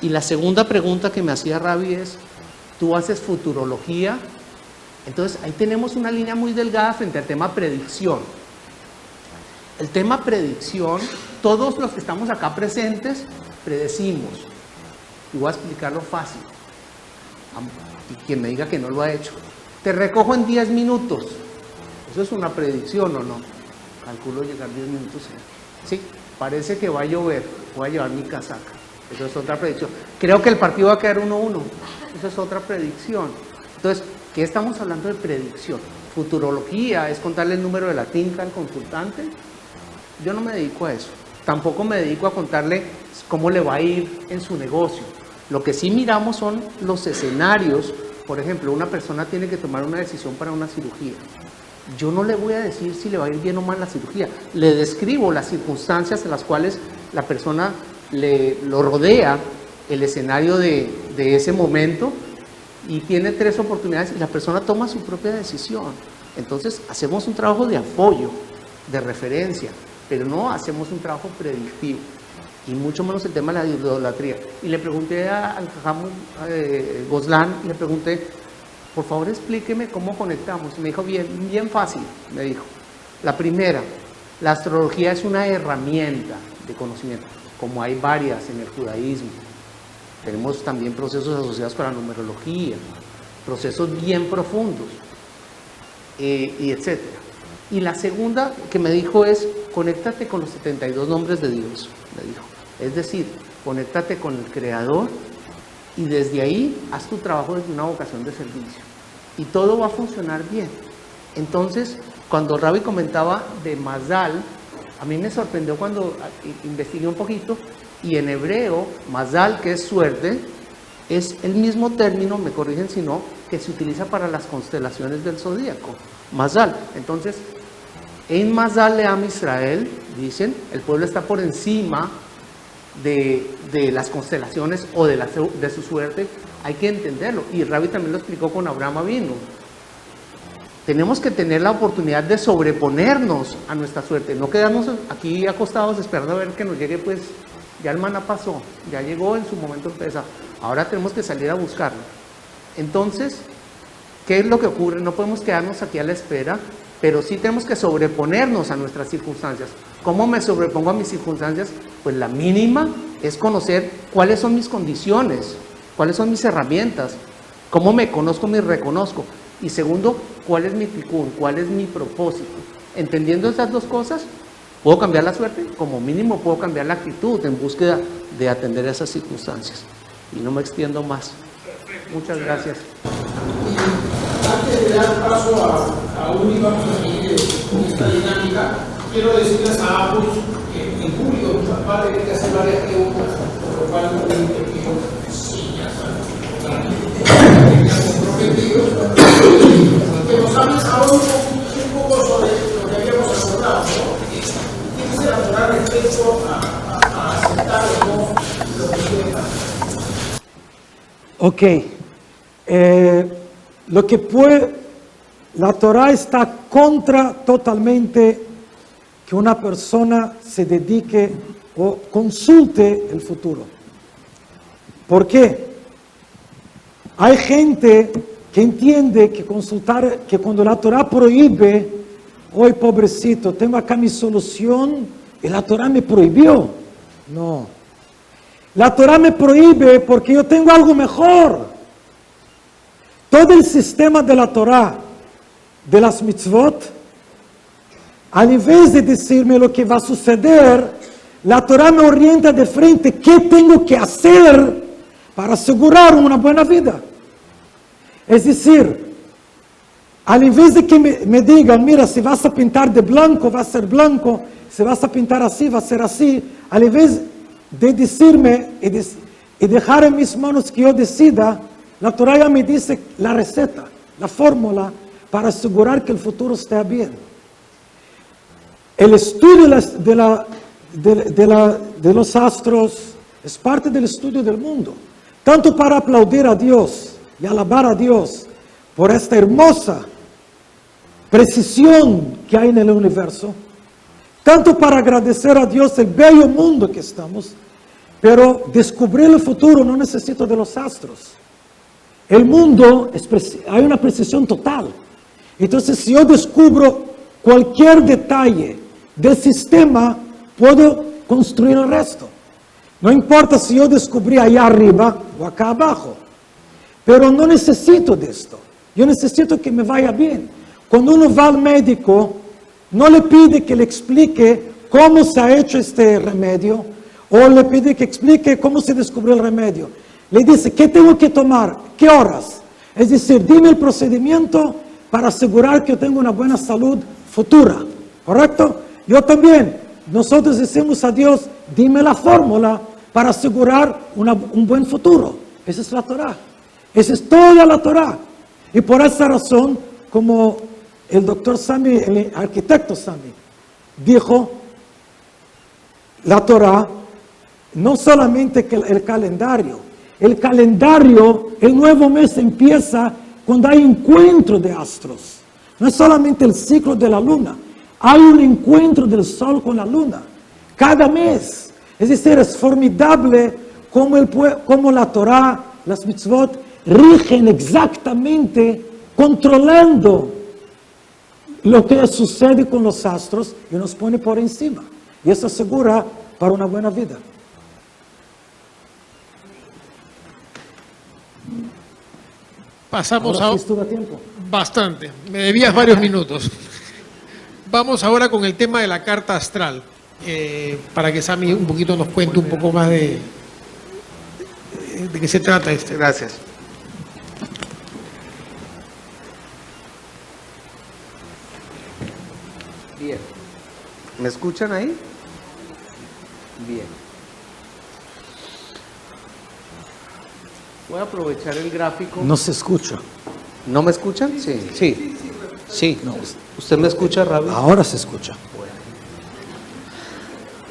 Y la segunda pregunta que me hacía Rabbi es, ¿tú haces futurología? Entonces ahí tenemos una línea muy delgada frente al tema predicción. El tema predicción, todos los que estamos acá presentes predecimos. Y voy a explicarlo fácil. Y quien me diga que no lo ha hecho. Te recojo en 10 minutos. ¿Eso es una predicción o no? Calculo llegar 10 minutos. Sí, parece que va a llover. Voy a llevar mi casaca. Eso es otra predicción. Creo que el partido va a quedar 1-1. Eso es otra predicción. Entonces, ¿qué estamos hablando de predicción? Futurología es contarle el número de la tinca al consultante. Yo no me dedico a eso. Tampoco me dedico a contarle cómo le va a ir en su negocio. Lo que sí miramos son los escenarios. Por ejemplo, una persona tiene que tomar una decisión para una cirugía. Yo no le voy a decir si le va a ir bien o mal la cirugía. Le describo las circunstancias en las cuales la persona lo rodea, el escenario de ese momento, y tiene 3 oportunidades y la persona toma su propia decisión. Entonces hacemos un trabajo de apoyo, de referencia, pero no hacemos un trabajo predictivo, y mucho menos el tema de la idolatría. Y le pregunté al Jajam Gozlán, le pregunté, por favor explíqueme cómo conectamos. Y me dijo, bien fácil, me dijo. La primera, la astrología es una herramienta de conocimiento, como hay varias en el judaísmo. Tenemos también procesos asociados con la numerología, procesos bien profundos, y etcétera. Y la segunda que me dijo es, conéctate con los 72 nombres de Dios, me dijo. Es decir, conéctate con el Creador y desde ahí haz tu trabajo desde una vocación de servicio. Y todo va a funcionar bien. Entonces, cuando Rabbi comentaba de Mazal, a mí me sorprendió cuando investigué un poquito, y en hebreo, Mazal, que es suerte, es el mismo término, me corrigen si no, que se utiliza para las constelaciones del zodíaco. Mazal. Entonces, en Mazal le Am Israel, dicen, el pueblo está por encima de las constelaciones o de su suerte. Hay que entenderlo. Y Rabbi también lo explicó con Abraham Avinu. Tenemos que tener la oportunidad de sobreponernos a nuestra suerte, no quedarnos aquí acostados esperando a ver que nos llegue, pues ya el maná pasó, ya llegó en su momento empezó. Ahora tenemos que salir a buscarlo. Entonces, ¿qué es lo que ocurre? No podemos quedarnos aquí a la espera, pero sí tenemos que sobreponernos a nuestras circunstancias. ¿Cómo me sobrepongo a mis circunstancias? Pues la mínima es conocer cuáles son mis condiciones, cuáles son mis herramientas, cómo me conozco, me reconozco. Y segundo, ¿cuál es mi tikkun? ¿Cuál es mi propósito? Entendiendo estas dos cosas, ¿puedo cambiar la suerte? Como mínimo puedo cambiar la actitud en búsqueda de atender a esas circunstancias. Y no me extiendo más. Muchas gracias. Antes de dar paso a Uri, vamos a seguir con esta dinámica. Quiero decirles a ambos que en julio mi papá tiene que hacer varias preguntas, por lo cual no me interrumpo. Sí, ya saben. Que nos hables ahora un poco sobre lo que habíamos acordado, ¿no? Tienes que elaborar respecto a aceptar o no lo que quieren hacer. Ok. Lo que puede, la Torah está contra totalmente que una persona se dedique o consulte el futuro. ¿Por qué? Hay gente que entiende que consultar, que cuando la Torah prohíbe, hoy pobrecito, tengo acá mi solución y la Torah me prohibió. No. La Torah me prohíbe porque yo tengo algo mejor. todo el sistema de la Torah, de las mitzvot, al invés de decirme lo que va a suceder, la Torah me orienta de frente qué tengo que hacer para asegurar una buena vida. Es decir, al invés de que me digan, mira, si vas a pintar de blanco, va a ser blanco, si vas a pintar así, va a ser así, al invés de decirme y dejar en mis manos que yo decida, la Torah ya me dice la receta, la fórmula para asegurar que el futuro esté bien. El estudio de los astros es parte del estudio del mundo, tanto para aplaudir a Dios y alabar a Dios por esta hermosa precisión que hay en el universo, tanto para agradecer a Dios el bello mundo que estamos, pero descubrir el futuro no necesito de los astros. El mundo, hay una precisión total. Entonces, si yo descubro cualquier detalle del sistema, puedo construir el resto. No importa si yo descubrí allá arriba o acá abajo, pero no necesito de esto. Yo necesito que me vaya bien. Cuando uno va al médico, no le pide que le explique cómo se ha hecho este remedio, o le pide que explique cómo se descubrió el remedio. Le dice, ¿qué tengo que tomar? ¿Qué horas? Es decir, dime el procedimiento para asegurar que yo tengo una buena salud futura. ¿Correcto? Yo también. Nosotros decimos a Dios, dime la fórmula para asegurar un buen futuro. Esa es la Torah. Esa es toda la Torah. Y por esa razón, como el doctor Sami, el arquitecto Sami, dijo, la Torah, no solamente que el calendario, el nuevo mes empieza cuando hay encuentro de astros. No es solamente el ciclo de la luna, hay un encuentro del sol con la luna, cada mes. Es decir, es formidable cómo la Torah, las mitzvot, rigen exactamente, controlando lo que sucede con los astros y nos pone por encima. Y eso asegura para una buena vida. Pasamos Ahora a... sí estuvo a tiempo. Bastante, me debías varios minutos. Vamos ahora con el tema de la carta astral, para que Sami un poquito nos cuente un poco más de qué se trata este. Gracias. Bien. ¿Me escuchan ahí? Bien. Voy a aprovechar el gráfico. No se escucha. ¿No me escuchan? Sí. Sí. Sí. No. ¿Usted me escucha, Rabi? Ahora se escucha.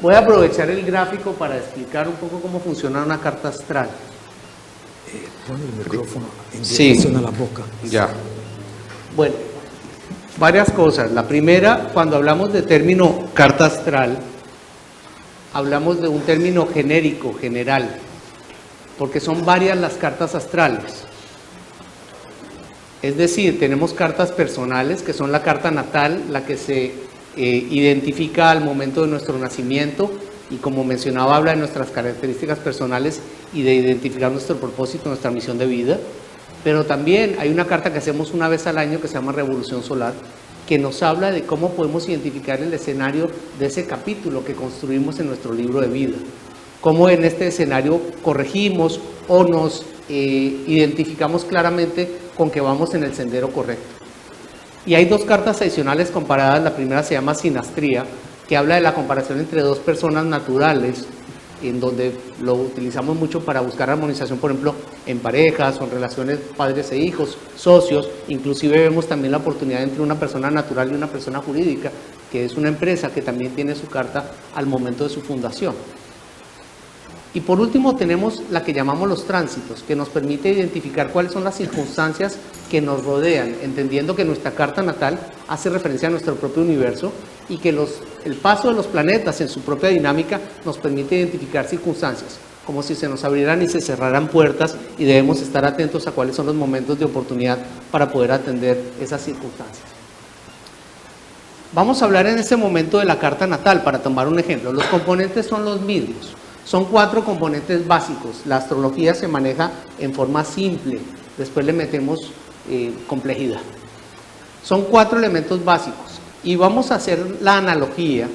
Voy a aprovechar el gráfico para explicar un poco cómo funciona una carta astral. Pon el micrófono en Sí. dirección a la boca. Ya. Bueno, varias cosas. La primera, cuando hablamos de término carta astral, hablamos de un término genérico, general, porque son varias las cartas astrales. Es decir, tenemos cartas personales, que son la carta natal, la que se identifica al momento de nuestro nacimiento y, como mencionaba, habla de nuestras características personales y de identificar nuestro propósito, nuestra misión de vida. Pero también hay una carta que hacemos una vez al año que se llama Revolución Solar, que nos habla de cómo podemos identificar el escenario de ese capítulo que construimos en nuestro libro de vida. Cómo en este escenario corregimos o nos identificamos claramente con que vamos en el sendero correcto. Y hay dos cartas adicionales comparadas. La primera se llama Sinastría, que habla de la comparación entre dos personas naturales, en donde lo utilizamos mucho para buscar armonización, por ejemplo, en parejas o en relaciones padres e hijos, socios. Inclusive vemos también la oportunidad entre una persona natural y una persona jurídica, que es una empresa que también tiene su carta al momento de su fundación. Y por último tenemos la que llamamos los tránsitos, que nos permite identificar cuáles son las circunstancias que nos rodean, entendiendo que nuestra carta natal hace referencia a nuestro propio universo y que el paso de los planetas en su propia dinámica nos permite identificar circunstancias, como si se nos abrieran y se cerraran puertas, y debemos estar atentos a cuáles son los momentos de oportunidad para poder atender esas circunstancias. Vamos a hablar en este momento de la carta natal, para tomar un ejemplo. Los componentes son los mismos. Son 4 componentes básicos. La astrología se maneja en forma simple. Después le metemos complejidad. Son 4 elementos básicos y vamos a hacer la analogía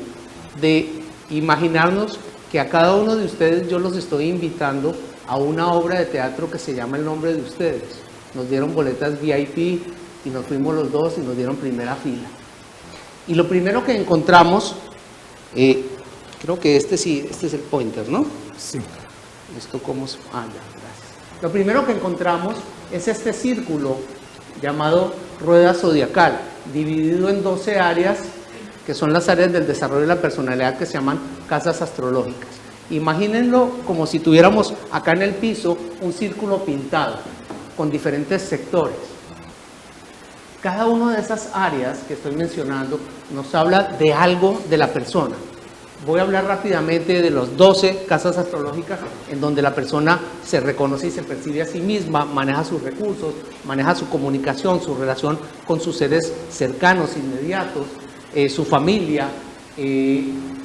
de imaginarnos que a cada uno de ustedes yo los estoy invitando a una obra de teatro que se llama El nombre de ustedes. Nos dieron boletas VIP y nos fuimos los dos y nos dieron primera fila. Y lo primero que encontramos, creo que este es el pointer, ¿no? Sí. Esto cómo se... Ah, ya, gracias. Lo primero que encontramos es este círculo llamado rueda zodiacal, dividido en 12 áreas, que son las áreas del desarrollo de la personalidad que se llaman casas astrológicas. Imagínenlo como si tuviéramos acá en el piso un círculo pintado con diferentes sectores. Cada una de esas áreas que estoy mencionando nos habla de algo de la persona. Voy a hablar rápidamente de los 12 casas astrológicas en donde la persona se reconoce y se percibe a sí misma, maneja sus recursos, maneja su comunicación, su relación con sus seres cercanos, inmediatos, su familia,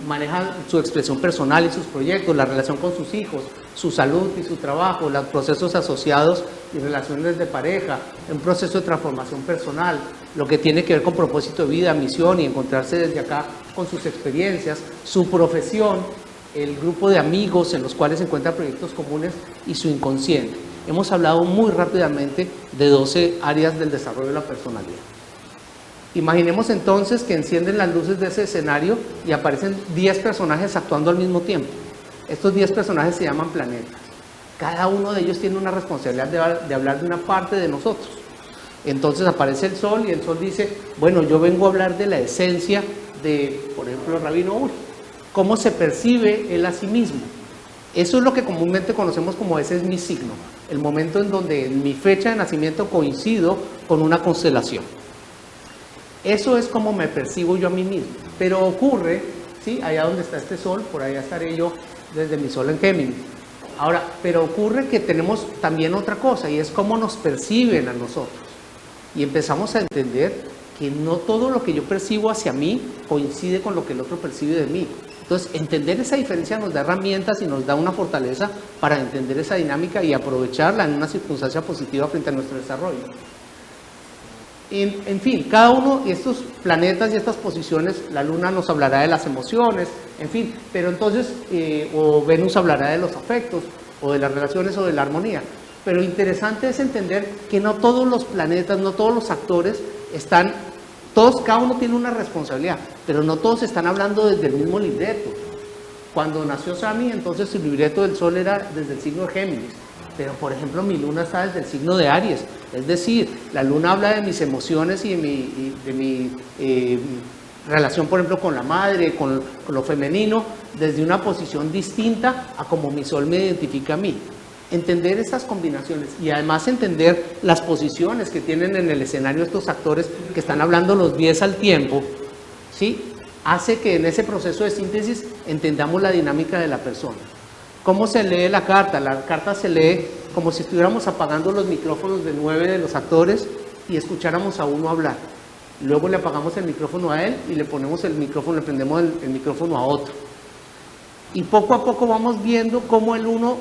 maneja su expresión personal y sus proyectos, la relación con sus hijos, su salud y su trabajo, los procesos asociados y relaciones de pareja, un proceso de transformación personal, lo que tiene que ver con propósito de vida, misión y encontrarse desde acá con sus experiencias, su profesión, el grupo de amigos en los cuales se encuentran proyectos comunes y su inconsciente. Hemos hablado muy rápidamente de 12 áreas del desarrollo de la personalidad. Imaginemos entonces que encienden las luces de ese escenario y aparecen 10 personajes actuando al mismo tiempo. Estos 10 personajes se llaman planetas. Cada uno de ellos tiene una responsabilidad de hablar de una parte de nosotros. Entonces aparece el Sol y el Sol dice, bueno, yo vengo a hablar de la esencia de, por ejemplo, Rabino Uri. ¿Cómo se percibe él a sí mismo? Eso es lo que comúnmente conocemos como ese es mi signo. El momento en donde en mi fecha de nacimiento coincido con una constelación. Eso es como me percibo yo a mí mismo. Pero ocurre, ¿sí? Allá donde está este Sol, por allá estaré yo desde mi Sol en Géminis. Ahora, pero ocurre que tenemos también otra cosa y es cómo nos perciben a nosotros. Y empezamos a entender que no todo lo que yo percibo hacia mí coincide con lo que el otro percibe de mí. Entonces, entender esa diferencia nos da herramientas y nos da una fortaleza para entender esa dinámica y aprovecharla en una circunstancia positiva frente a nuestro desarrollo. En fin, cada uno de estos planetas y estas posiciones, la Luna nos hablará de las emociones, en fin, pero entonces, o Venus hablará de los afectos, o de las relaciones, o de la armonía. Pero interesante es entender que no todos los planetas, no todos los actores están, cada uno tiene una responsabilidad, pero no todos están hablando desde el mismo libreto. Cuando nació Sami, entonces su libreto del Sol era desde el signo de Géminis. Pero, por ejemplo, mi luna está desde el signo de Aries. Es decir, la luna habla de mis emociones y de mi relación, por ejemplo, con la madre, con lo femenino, desde una posición distinta a como mi sol me identifica a mí. Entender esas combinaciones y además entender las posiciones que tienen en el escenario estos actores que están hablando los 10 al tiempo, ¿sí? Hace que en ese proceso de síntesis entendamos la dinámica de la persona. ¿Cómo se lee la carta? La carta se lee como si estuviéramos apagando los micrófonos de 9 de los actores y escucháramos a uno hablar. Luego le apagamos el micrófono a él y le ponemos el micrófono, le prendemos el micrófono a otro. Y poco a poco vamos viendo cómo el uno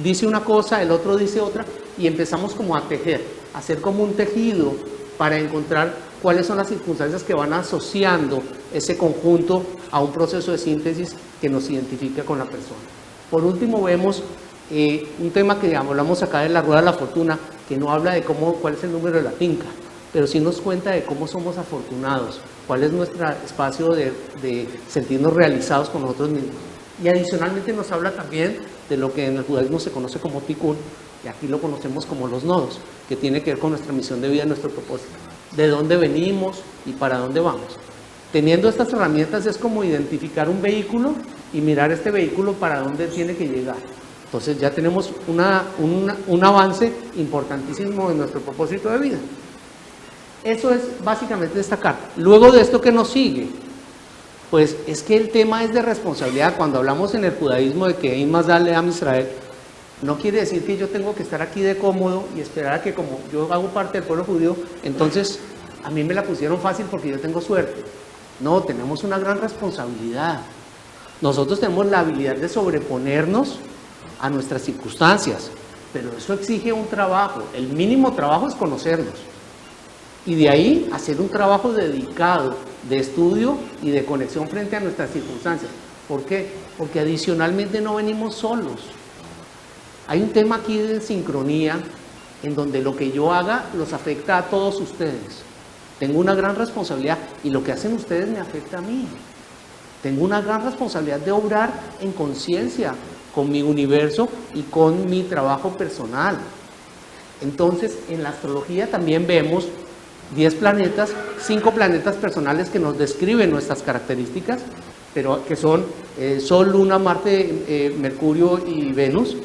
dice una cosa, el otro dice otra y empezamos como a tejer, a hacer como un tejido para encontrar cuáles son las circunstancias que van asociando ese conjunto a un proceso de síntesis que nos identifica con la persona. Por último vemos un tema que hablamos acá de la rueda de la fortuna, que no habla de cuál es el número de la finca, pero sí nos cuenta de cómo somos afortunados, cuál es nuestro espacio de sentirnos realizados con nosotros mismos. Y adicionalmente nos habla también de lo que en el judaísmo se conoce como tikkun, y aquí lo conocemos como los nodos, que tiene que ver con nuestra misión de vida, nuestro propósito, de dónde venimos y para dónde vamos. Teniendo estas herramientas es como identificar un vehículo y mirar este vehículo para dónde tiene que llegar. Entonces ya tenemos un avance importantísimo en nuestro propósito de vida. Eso es básicamente esta carta. Luego de esto, ¿qué nos sigue? Pues es que el tema es de responsabilidad. Cuando hablamos en el judaísmo de que Ein Mazal Le'am Israel, no quiere decir que yo tengo que estar aquí de cómodo y esperar a que como yo hago parte del pueblo judío, entonces a mí me la pusieron fácil porque yo tengo suerte. No, tenemos una gran responsabilidad. Nosotros tenemos la habilidad de sobreponernos a nuestras circunstancias. pero eso exige un trabajo. El mínimo trabajo es conocernos. Y de ahí hacer un trabajo dedicado de estudio y de conexión frente a nuestras circunstancias. ¿Por qué? Porque adicionalmente no venimos solos. Hay un tema aquí de sincronía en donde lo que yo haga los afecta a todos ustedes. Tengo una gran responsabilidad y lo que hacen ustedes me afecta a mí. Tengo una gran responsabilidad de obrar en conciencia con mi universo y con mi trabajo personal. Entonces, en la astrología también vemos 10 planetas, 5 planetas personales que nos describen nuestras características, pero que son Sol, Luna, Marte, Mercurio y Venus.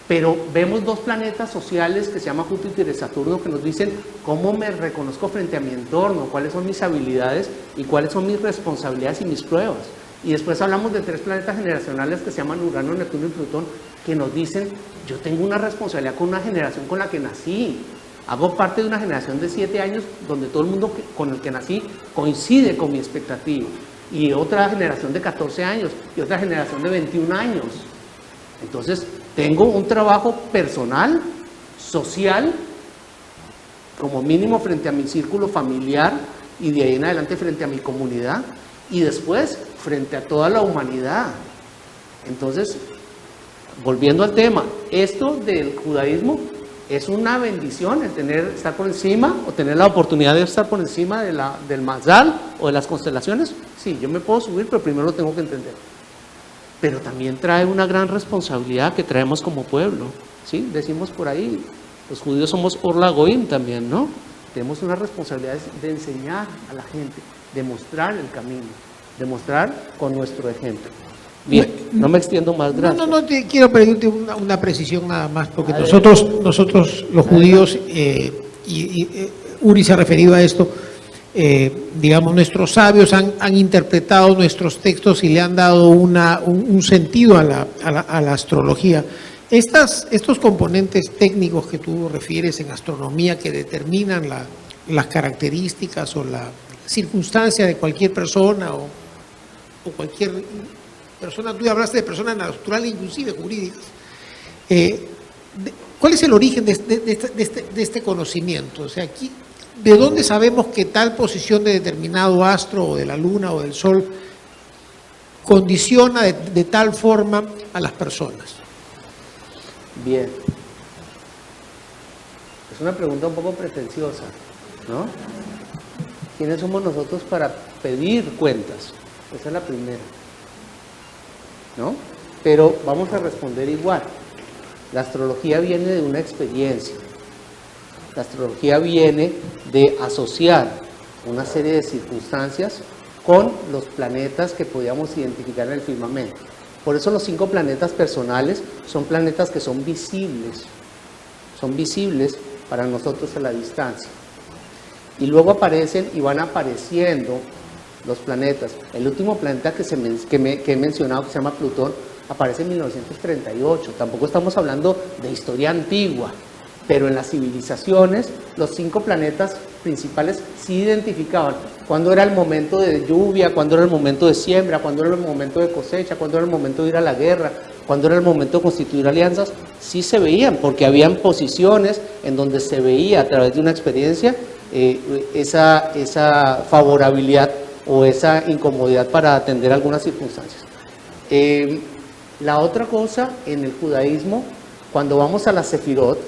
Pero vemos 2 planetas sociales que se llaman Júpiter y Saturno, que nos dicen cómo me reconozco frente a mi entorno, cuáles son mis habilidades y cuáles son mis responsabilidades y mis pruebas. Y después hablamos de 3 planetas generacionales que se llaman Urano, Neptuno y Plutón, que nos dicen, yo tengo una responsabilidad con una generación con la que nací. Hago parte de una generación de 7 años donde todo el mundo con el que nací coincide con mi expectativa. Y otra generación de 14 años y otra generación de 21 años. Entonces, tengo un trabajo personal, social, como mínimo frente a mi círculo familiar y de ahí en adelante frente a mi comunidad y después frente a toda la humanidad. Entonces, volviendo al tema, esto del judaísmo es una bendición el estar por encima o tener la oportunidad de estar por encima del Mazal o de las constelaciones. Sí, yo me puedo subir, pero primero lo tengo que entender. Pero también trae una gran responsabilidad que traemos como pueblo, ¿sí? Decimos por ahí, los judíos somos Orla Goim también, ¿no? Tenemos una responsabilidad de enseñar a la gente, de mostrar el camino, de mostrar con nuestro ejemplo. Bien, no me extiendo más, gracias. No, te quiero pedirte una precisión nada más, porque nosotros los judíos, Uri se ha referido a esto, digamos, nuestros sabios han interpretado nuestros textos y le han dado un sentido a la astrología. Estos componentes técnicos que tú refieres en astronomía que determinan las características o la circunstancia de cualquier persona o cualquier persona, tú hablaste de personas naturales, inclusive jurídicas, ¿cuál es el origen de este conocimiento? O sea, ¿de dónde sabemos que tal posición de determinado astro o de la luna o del sol condiciona de tal forma a las personas? Bien. Es una pregunta un poco pretenciosa, ¿no? ¿Quiénes somos nosotros para pedir cuentas? Esa es la primera, ¿no? Pero vamos a responder igual. La astrología viene de una experiencia. La astrología viene de asociar una serie de circunstancias con los planetas que podíamos identificar en el firmamento. Por eso los 5 planetas personales son planetas que son visibles para nosotros a la distancia. Y luego aparecen y van apareciendo los planetas. El último planeta que he mencionado, que se llama Plutón, aparece en 1938. Tampoco estamos hablando de historia antigua, pero en las civilizaciones los 5 planetas principales sí identificaban cuándo era el momento de lluvia, cuándo era el momento de siembra, cuándo era el momento de cosecha, cuándo era el momento de ir a la guerra, cuándo era el momento de constituir alianzas. Sí se veían, porque habían posiciones en donde se veía a través de una experiencia esa favorabilidad o esa incomodidad para atender algunas circunstancias. La otra cosa, en el judaísmo, cuando vamos a la Sefirot,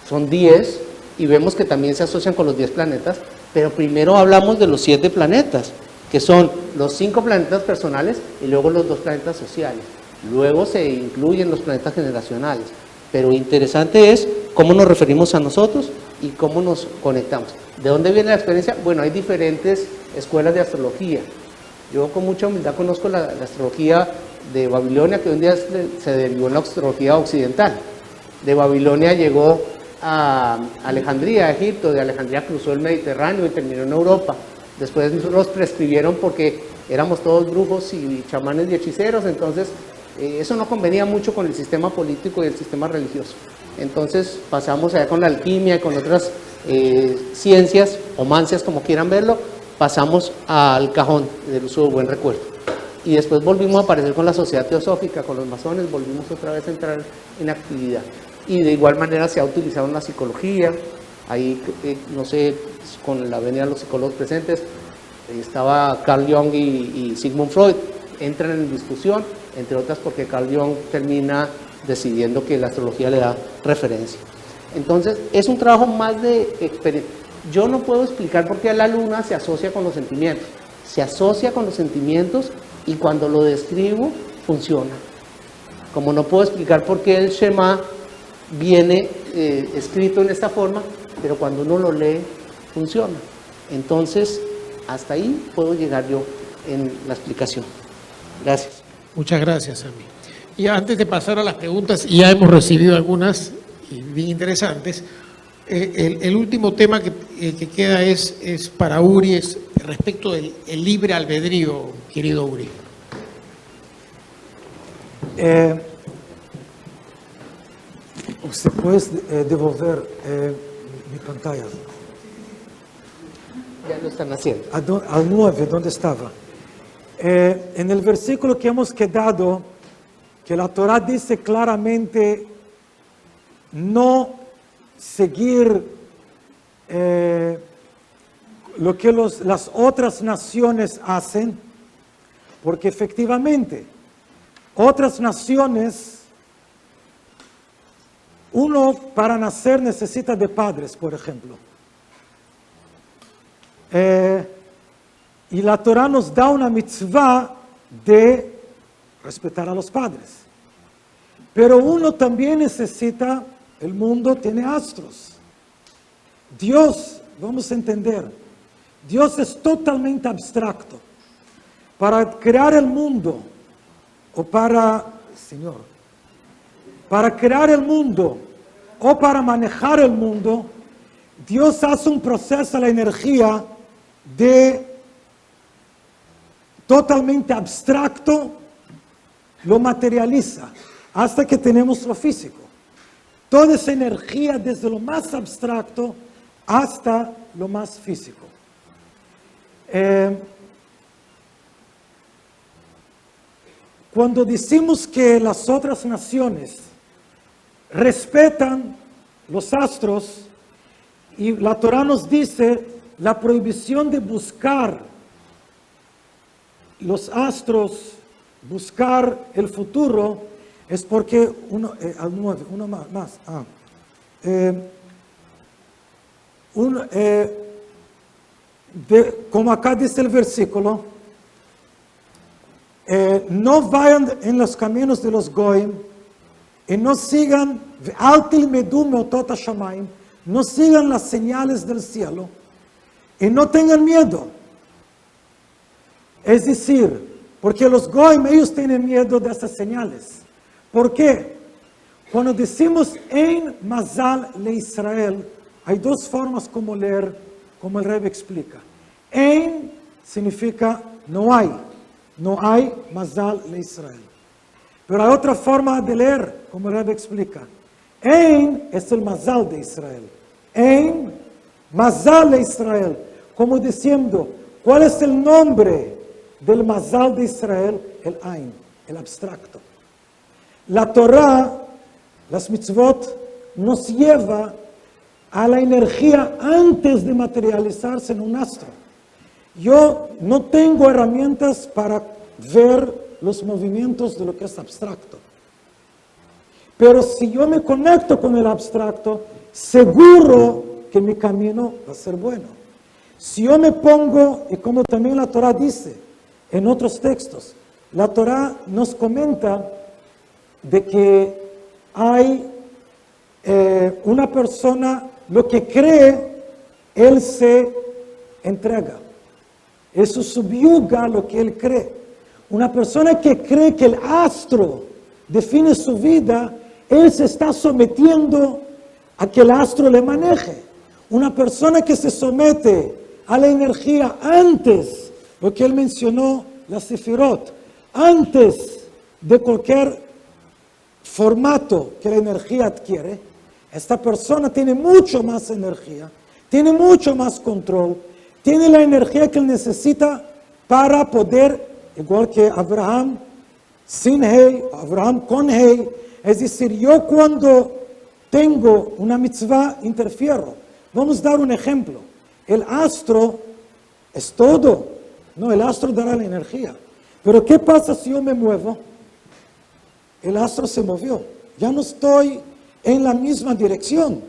son 10 y vemos que también se asocian con los 10 planetas, pero primero hablamos de los 7 planetas, que son los 5 planetas personales y luego los 2 planetas sociales. Luego se incluyen los planetas generacionales, pero interesante es cómo nos referimos a nosotros y cómo nos conectamos. ¿De dónde viene la experiencia? Bueno, hay diferentes escuelas de astrología. Yo con mucha humildad conozco la astrología de Babilonia, que hoy en día se derivó en la astrología occidental. De Babilonia llegó a Alejandría, Egipto, de Alejandría cruzó el Mediterráneo y terminó en Europa. Después nos prescribieron porque éramos todos brujos y chamanes y hechiceros, entonces eso no convenía mucho con el sistema político y el sistema religioso. Entonces pasamos allá con la alquimia y con otras ciencias o mancias, como quieran verlo, pasamos al cajón del uso de buen recuerdo. Y después volvimos a aparecer con la Sociedad Teosófica, con los masones, volvimos otra vez a entrar en actividad. Y de igual manera se ha utilizado en la psicología, ahí, no sé, con la venida de los psicólogos presentes, estaba Carl Jung y Sigmund Freud, entran en discusión, entre otras porque Carl Jung termina decidiendo que la astrología le da referencia. Entonces, es un trabajo más de experiencia. Yo no puedo explicar por qué la luna se asocia con los sentimientos. Se asocia con los sentimientos y cuando lo describo, funciona. Como no puedo explicar por qué el Shema viene escrito en esta forma, pero cuando uno lo lee, funciona. Entonces, hasta ahí puedo llegar yo en la explicación. Gracias. Muchas gracias, Sami. Y antes de pasar a las preguntas, y ya hemos recibido algunas bien interesantes, el último tema que queda es para Uri, es respecto del libre albedrío, querido Uri. ¿Usted puede devolver mi pantalla? Ya lo están haciendo. Al 9, ¿dónde estaba? En el versículo que hemos quedado, que la Torah dice claramente no seguir lo que las otras naciones hacen, porque efectivamente otras naciones, uno para nacer necesita de padres, por ejemplo. Y la Torah nos da una mitzvah de respetar a los padres. Pero uno también necesita, el mundo tiene astros. Dios, vamos a entender, Dios es totalmente abstracto. Para crear el mundo, o para crear el mundo, o para manejar el mundo, Dios hace un proceso a la energía totalmente abstracto, lo materializa, hasta que tenemos lo físico. Toda esa energía desde lo más abstracto hasta lo más físico. Cuando decimos que las otras naciones respetan los astros, y la Torah nos dice la prohibición de buscar los astros, buscar el futuro, es porque al 9, uno más. Como acá dice el versículo, no vayan en los caminos de los goyim y no sigan, no sigan las señales del cielo y no tengan miedo. Es decir, porque los goyim, ellos tienen miedo de esas señales. ¿Por qué? Cuando decimos en Mazal le Israel, hay dos formas como leer, como el Rebbe explica. En significa no hay Mazal le Israel. Pero hay otra forma de leer, como el Rebbe explica. En es el Mazal de Israel. En Mazal le Israel. Como diciendo, ¿cuál es el nombre del Mazal de Israel? El Ain, el abstracto. La Torah, las mitzvot, nos lleva a la energía antes de materializarse en un astro. Yo no tengo herramientas para ver los movimientos de lo que es abstracto. Pero si yo me conecto con el abstracto, seguro que mi camino va a ser bueno. Si yo me pongo, y como también la Torah dice en otros textos, la Torah nos comenta de que hay una persona, lo que cree, él se entrega. Eso subyuga lo que él cree. Una persona que cree que el astro define su vida, él se está sometiendo a que el astro le maneje. Una persona que se somete a la energía antes, lo que él mencionó, la sefirot, antes de cualquier formato que la energía adquiere, esta persona tiene mucho más energía, tiene mucho más control, tiene la energía que él necesita para poder igual que Abraham sin Hey, Abraham con Hey. Es decir, yo cuando tengo una mitzvah interfiero. Vamos a dar un ejemplo. El astro es todo. No, el astro dará la energía. Pero ¿qué pasa si yo me muevo? El astro se movió. Ya no estoy en la misma dirección.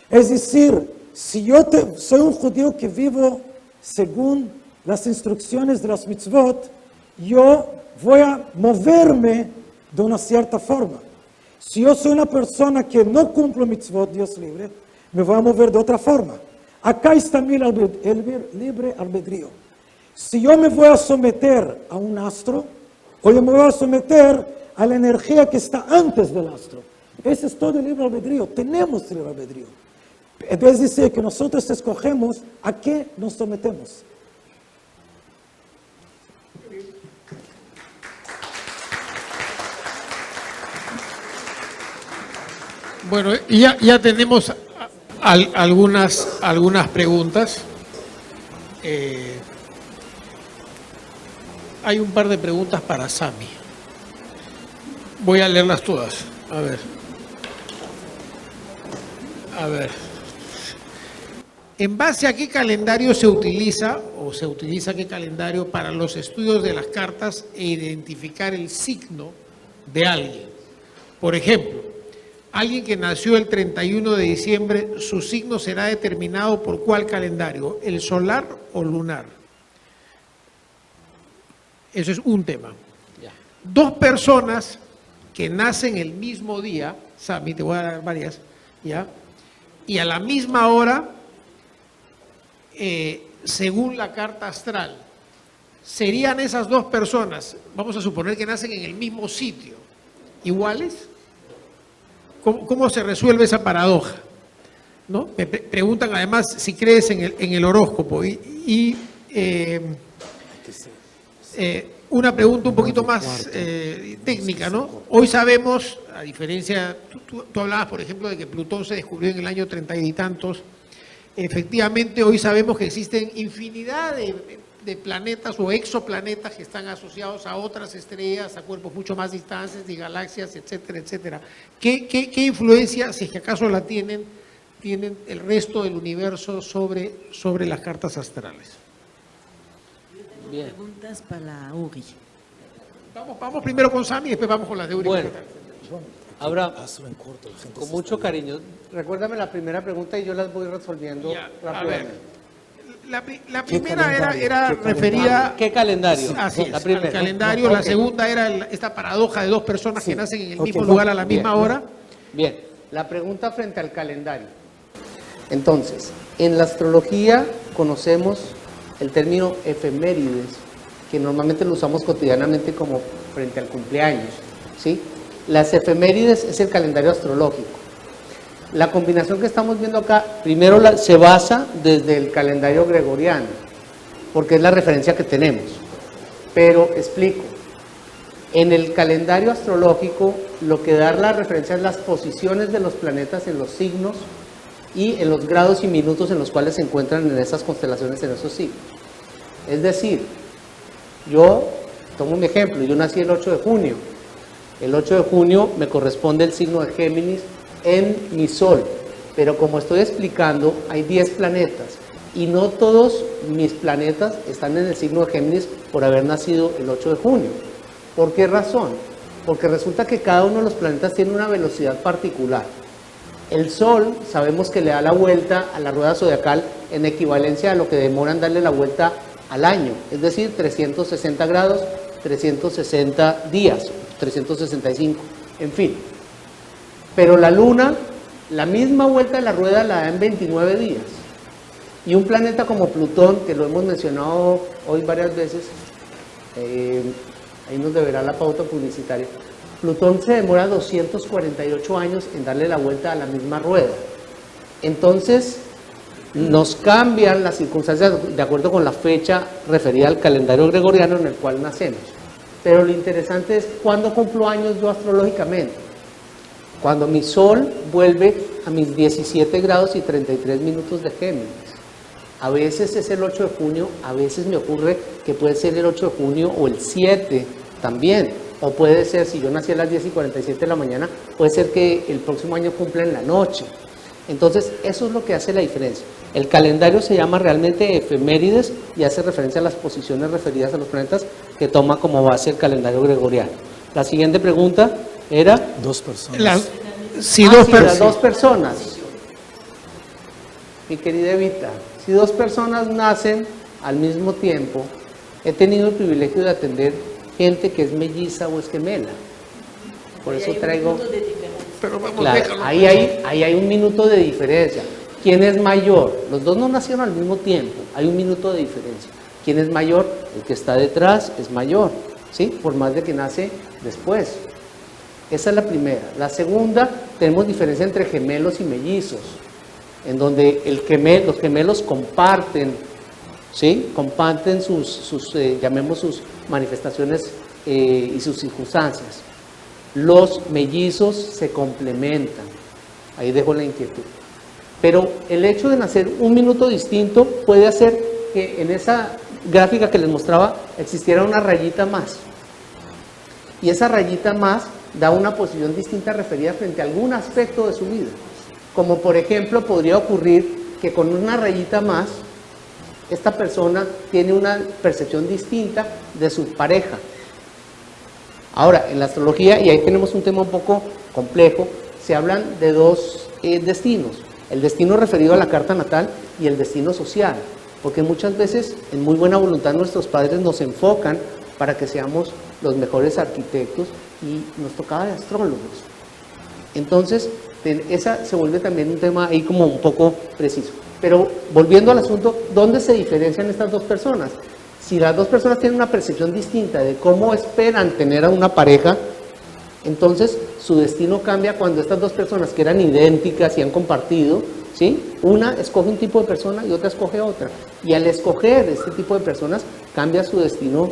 Es decir, si yo soy un judío que vivo según las instrucciones de las mitzvot, yo voy a moverme de una cierta forma. Si yo soy una persona que no cumplo mitzvot, Dios libre, me voy a mover de otra forma. Acá está mi libre albedrío. Si yo me voy a someter a un astro, o yo me voy a someter a la energía que está antes del astro. Ese es todo el libre albedrío. Tenemos libre albedrío. Es decir, que nosotros escogemos a qué nos sometemos. Bueno, ya tenemos algunas preguntas. Hay un par de preguntas para Sami. Voy a leerlas todas. A ver. ¿En base a qué calendario se utiliza qué calendario para los estudios de las cartas e identificar el signo de alguien? Por ejemplo, alguien que nació el 31 de diciembre, su signo será determinado por ¿cuál calendario? ¿El solar o lunar? Eso es un tema. Dos personas que nacen el mismo día, Sami, te voy a dar varias, ¿ya? Y a la misma hora, según la carta astral, ¿serían esas dos personas, vamos a suponer que nacen en el mismo sitio, iguales? ¿Cómo se resuelve esa paradoja? ¿No? Me preguntan además si crees en el horóscopo. Una pregunta un poquito más técnica, ¿no? Hoy sabemos, a diferencia, tú hablabas, por ejemplo, de que Plutón se descubrió en el año 30 y tantos. Efectivamente, hoy sabemos que existen infinidad de planetas o exoplanetas que están asociados a otras estrellas, a cuerpos mucho más distantes, de galaxias, etcétera, etcétera. ¿Qué influencia, si es que acaso la tienen el resto del universo sobre las cartas astrales? Bien. Preguntas para Uri. Vamos primero con Sami y después vamos con las de Uri. Bueno, Abraham, con mucho cariño, recuérdame la primera pregunta y yo las voy resolviendo rápidamente. La primera era referida... ¿Qué calendario? Así es, la primera. al calendario. La segunda era esta paradoja de dos personas que nacen en el mismo lugar a la misma hora. Bien, la pregunta frente al calendario. Entonces, en la astrología conocemos el término efemérides, que normalmente lo usamos cotidianamente como frente al cumpleaños, ¿sí? Las efemérides es el calendario astrológico. La combinación que estamos viendo acá, primero se basa desde el calendario gregoriano, porque es la referencia que tenemos. Pero explico, en el calendario astrológico lo que da la referencia es las posiciones de los planetas en los signos y en los grados y minutos en los cuales se encuentran en esas constelaciones, en esos signos. Es decir, yo tomo mi ejemplo, yo nací el 8 de junio. El 8 de junio me corresponde el signo de Géminis en mi Sol, pero como estoy explicando, hay 10 planetas y no todos mis planetas están en el signo de Géminis por haber nacido el 8 de junio. ¿Por qué razón? Porque resulta que cada uno de los planetas tiene una velocidad particular. El Sol sabemos que le da la vuelta a la rueda zodiacal en equivalencia a lo que demora en darle la vuelta al año, es decir, 360 grados, 360 días, 365, en fin. Pero la Luna, la misma vuelta de la rueda la da en 29 días. Y un planeta como Plutón, que lo hemos mencionado hoy varias veces, ahí nos deberá la pauta publicitaria, Plutón se demora 248 años en darle la vuelta a la misma rueda. Entonces, nos cambian las circunstancias de acuerdo con la fecha referida al calendario gregoriano en el cual nacemos. Pero lo interesante es cuándo cumplo años yo astrológicamente. Cuando mi Sol vuelve a mis 17 grados y 33 minutos de Géminis. A veces es el 8 de junio, a veces me ocurre que puede ser el 8 de junio o el 7 también. O puede ser, si yo nací a las 10:47 de la mañana, puede ser que el próximo año cumpla en la noche. Entonces, eso es lo que hace la diferencia. El calendario se llama realmente efemérides y hace referencia a las posiciones referidas a los planetas que toma como base el calendario gregoriano. La siguiente pregunta era... Dos personas. Si las dos personas. Mi querida Evita, si dos personas nacen al mismo tiempo, he tenido el privilegio de atender gente que es melliza o es gemela. Por eso traigo... Pero vamos, Claro, déjalo. ahí hay un minuto de diferencia. ¿Quién es mayor? Los dos no nacieron al mismo tiempo, hay un minuto de diferencia. ¿Quién es mayor? El que está detrás es mayor, ¿sí? Por más de que nace después. Esa es la primera. La segunda, tenemos diferencia entre gemelos y mellizos, en donde los gemelos comparten, ¿sí? Comparten llamemos sus manifestaciones y sus circunstancias. Los mellizos se complementan. Ahí dejo la inquietud. Pero el hecho de nacer un minuto distinto puede hacer que en esa gráfica que les mostraba existiera una rayita más. Y esa rayita más da una posición distinta referida frente a algún aspecto de su vida. Como por ejemplo podría ocurrir que con una rayita más, esta persona tiene una percepción distinta de su pareja. Ahora, en la astrología, y ahí tenemos un tema un poco complejo, se hablan de dos destinos. El destino referido a la carta natal y el destino social. Porque muchas veces, en muy buena voluntad, nuestros padres nos enfocan para que seamos los mejores arquitectos y nos tocaba de astrólogos. Entonces, esa se vuelve también un tema ahí como un poco preciso. Pero volviendo al asunto, ¿dónde se diferencian estas dos personas? Si las dos personas tienen una percepción distinta de cómo esperan tener a una pareja, entonces su destino cambia cuando estas dos personas que eran idénticas y han compartido, ¿sí? Una escoge un tipo de persona y otra escoge otra. Y al escoger este tipo de personas, cambia su destino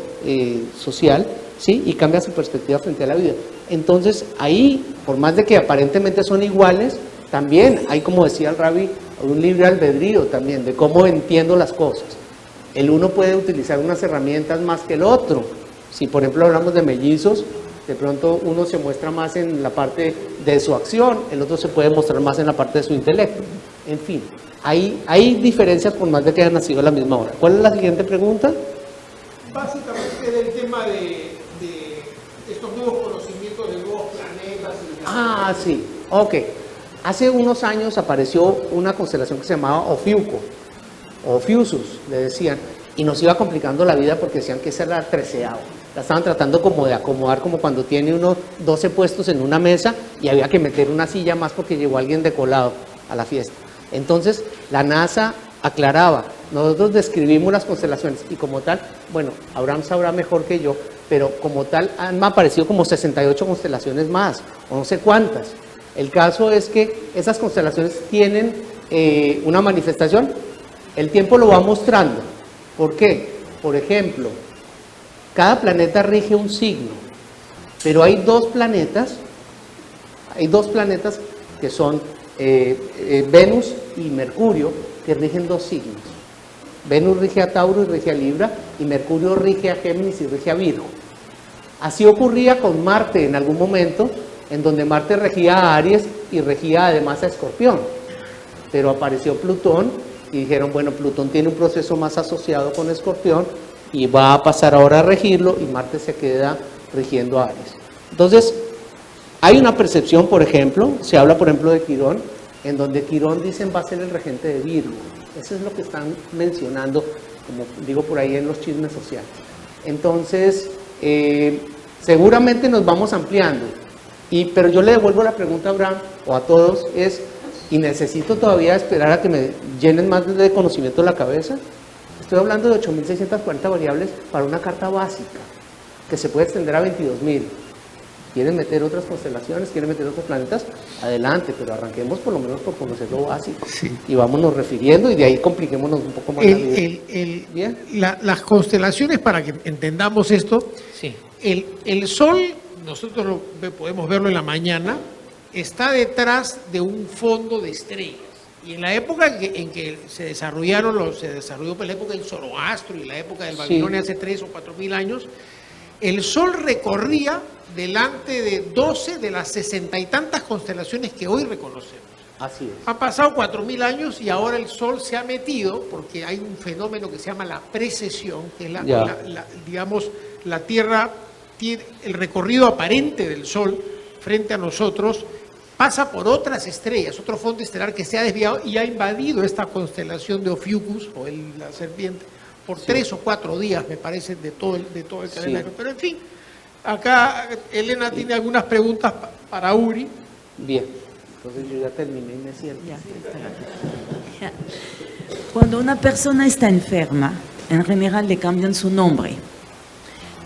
social, ¿sí? Y cambia su perspectiva frente a la vida. Entonces ahí, por más de que aparentemente son iguales, también hay, como decía el Rabbi, un libre albedrío también de cómo entiendo las cosas. El uno puede utilizar unas herramientas más que el otro. Si por ejemplo hablamos de mellizos, de pronto uno se muestra más en la parte de su acción, el otro se puede mostrar más en la parte de su intelecto. En fin, hay diferencias por más de que hayan nacido a la misma hora. ¿Cuál es la siguiente pregunta? Básicamente del tema de estos nuevos conocimientos de nuevos planetas. Ah, sí, ok. Hace unos años apareció una constelación que se llamaba Ofiuco, o Ofiusus, le decían, y nos iba complicando la vida porque decían que esa era la 13ª. La estaban tratando como de acomodar, como cuando tiene uno 12 puestos en una mesa y había que meter una silla más porque llegó alguien de colado a la fiesta. Entonces, la NASA aclaraba, nosotros describimos las constelaciones y como tal, bueno, Abraham sabrá mejor que yo, pero como tal han aparecido como 68 constelaciones más, o no sé cuántas. El caso es que esas constelaciones tienen una manifestación, el tiempo lo va mostrando. ¿Por qué? Por ejemplo, cada planeta rige un signo, pero hay dos planetas que son Venus y Mercurio, que rigen dos signos. Venus rige a Tauro y rige a Libra, y Mercurio rige a Géminis y rige a Virgo. Así ocurría con Marte en algún momento, en donde Marte regía a Aries y regía además a Escorpión. Pero apareció Plutón y dijeron, bueno, Plutón tiene un proceso más asociado con Escorpión y va a pasar ahora a regirlo y Marte se queda rigiendo a Aries. Entonces, hay una percepción, por ejemplo, se habla por ejemplo de Quirón, en donde Quirón dicen va a ser el regente de Virgo. Eso es lo que están mencionando, como digo por ahí en los chismes sociales. Entonces, seguramente nos vamos ampliando. Pero yo le devuelvo la pregunta a Abraham o a todos, ¿y necesito todavía esperar a que me llenen más de conocimiento la cabeza? Estoy hablando de 8.640 variables para una carta básica, que se puede extender a 22.000. ¿Quieren meter otras constelaciones? ¿Quieren meter otros planetas? Adelante, pero arranquemos por lo menos por conocer lo básico. Sí. Y vámonos refiriendo y de ahí compliquémonos un poco más la vida. ¿Bien? Las constelaciones, para que entendamos esto, sí. El Sol, nosotros podemos verlo en la mañana, está detrás de un fondo de estrellas. Y en la época en que se desarrolló pues, la época del Zoroastro y la época del Babilonia hace 3 o 4 mil años, el Sol recorría delante de 12 de las 60 y tantas constelaciones que hoy reconocemos. Así es. Han pasado 4.000 años y ahora el Sol se ha metido porque hay un fenómeno que se llama la precesión, que es digamos, la Tierra tiene el recorrido aparente del Sol frente a nosotros, pasa por otras estrellas, otro fondo estelar que se ha desviado y ha invadido esta constelación de Ophiuchus, o la serpiente, por 3 o 4 días, me parece, de todo el calendario. Pero en fin, acá Elena tiene algunas preguntas para Uri. Bien, entonces yo ya terminé y me siento. Ya. Cuando una persona está enferma, en general le cambian su nombre,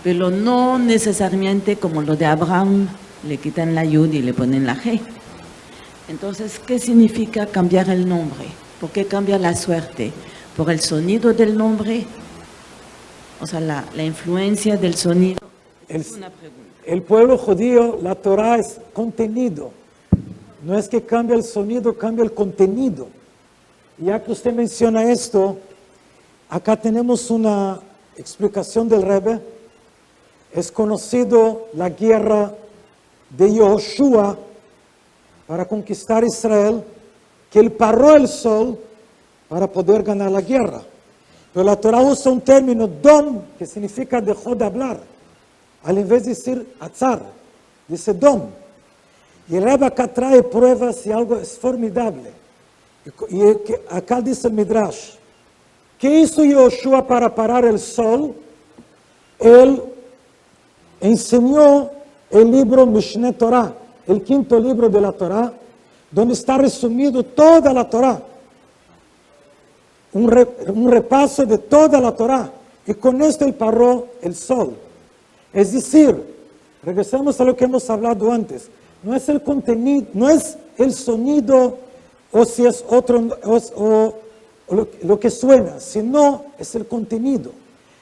pero no necesariamente como lo de Abraham, le quitan la Yud y le ponen la G. Entonces, ¿qué significa cambiar el nombre? ¿Por qué cambia la suerte? ¿Por el sonido del nombre? O sea, la influencia del sonido. Es una pregunta. El pueblo judío, la Torah es contenido. No es que cambia el sonido, cambia el contenido. Ya que usted menciona esto, acá tenemos una explicación del Rebbe. Es conocido la guerra de Yoshua para conquistar Israel, que él paró el sol para poder ganar la guerra. Pero la Torah usa un término, dom, que significa dejó de hablar. Al invés de decir atzar, dice dom. Y el Rebbe acá trae pruebas y algo es formidable. Y acá dice el Midrash, ¿qué hizo Yoshua para parar el sol? Él enseñó el libro Mishneh Torah, el 5º libro de la Torah, donde está resumido toda la Torah. Un repaso de toda la Torah. Y con esto él paró el sol. Es decir, regresamos a lo que hemos hablado antes. No es el contenido, no es el sonido o si es otro o lo que suena, sino es el contenido.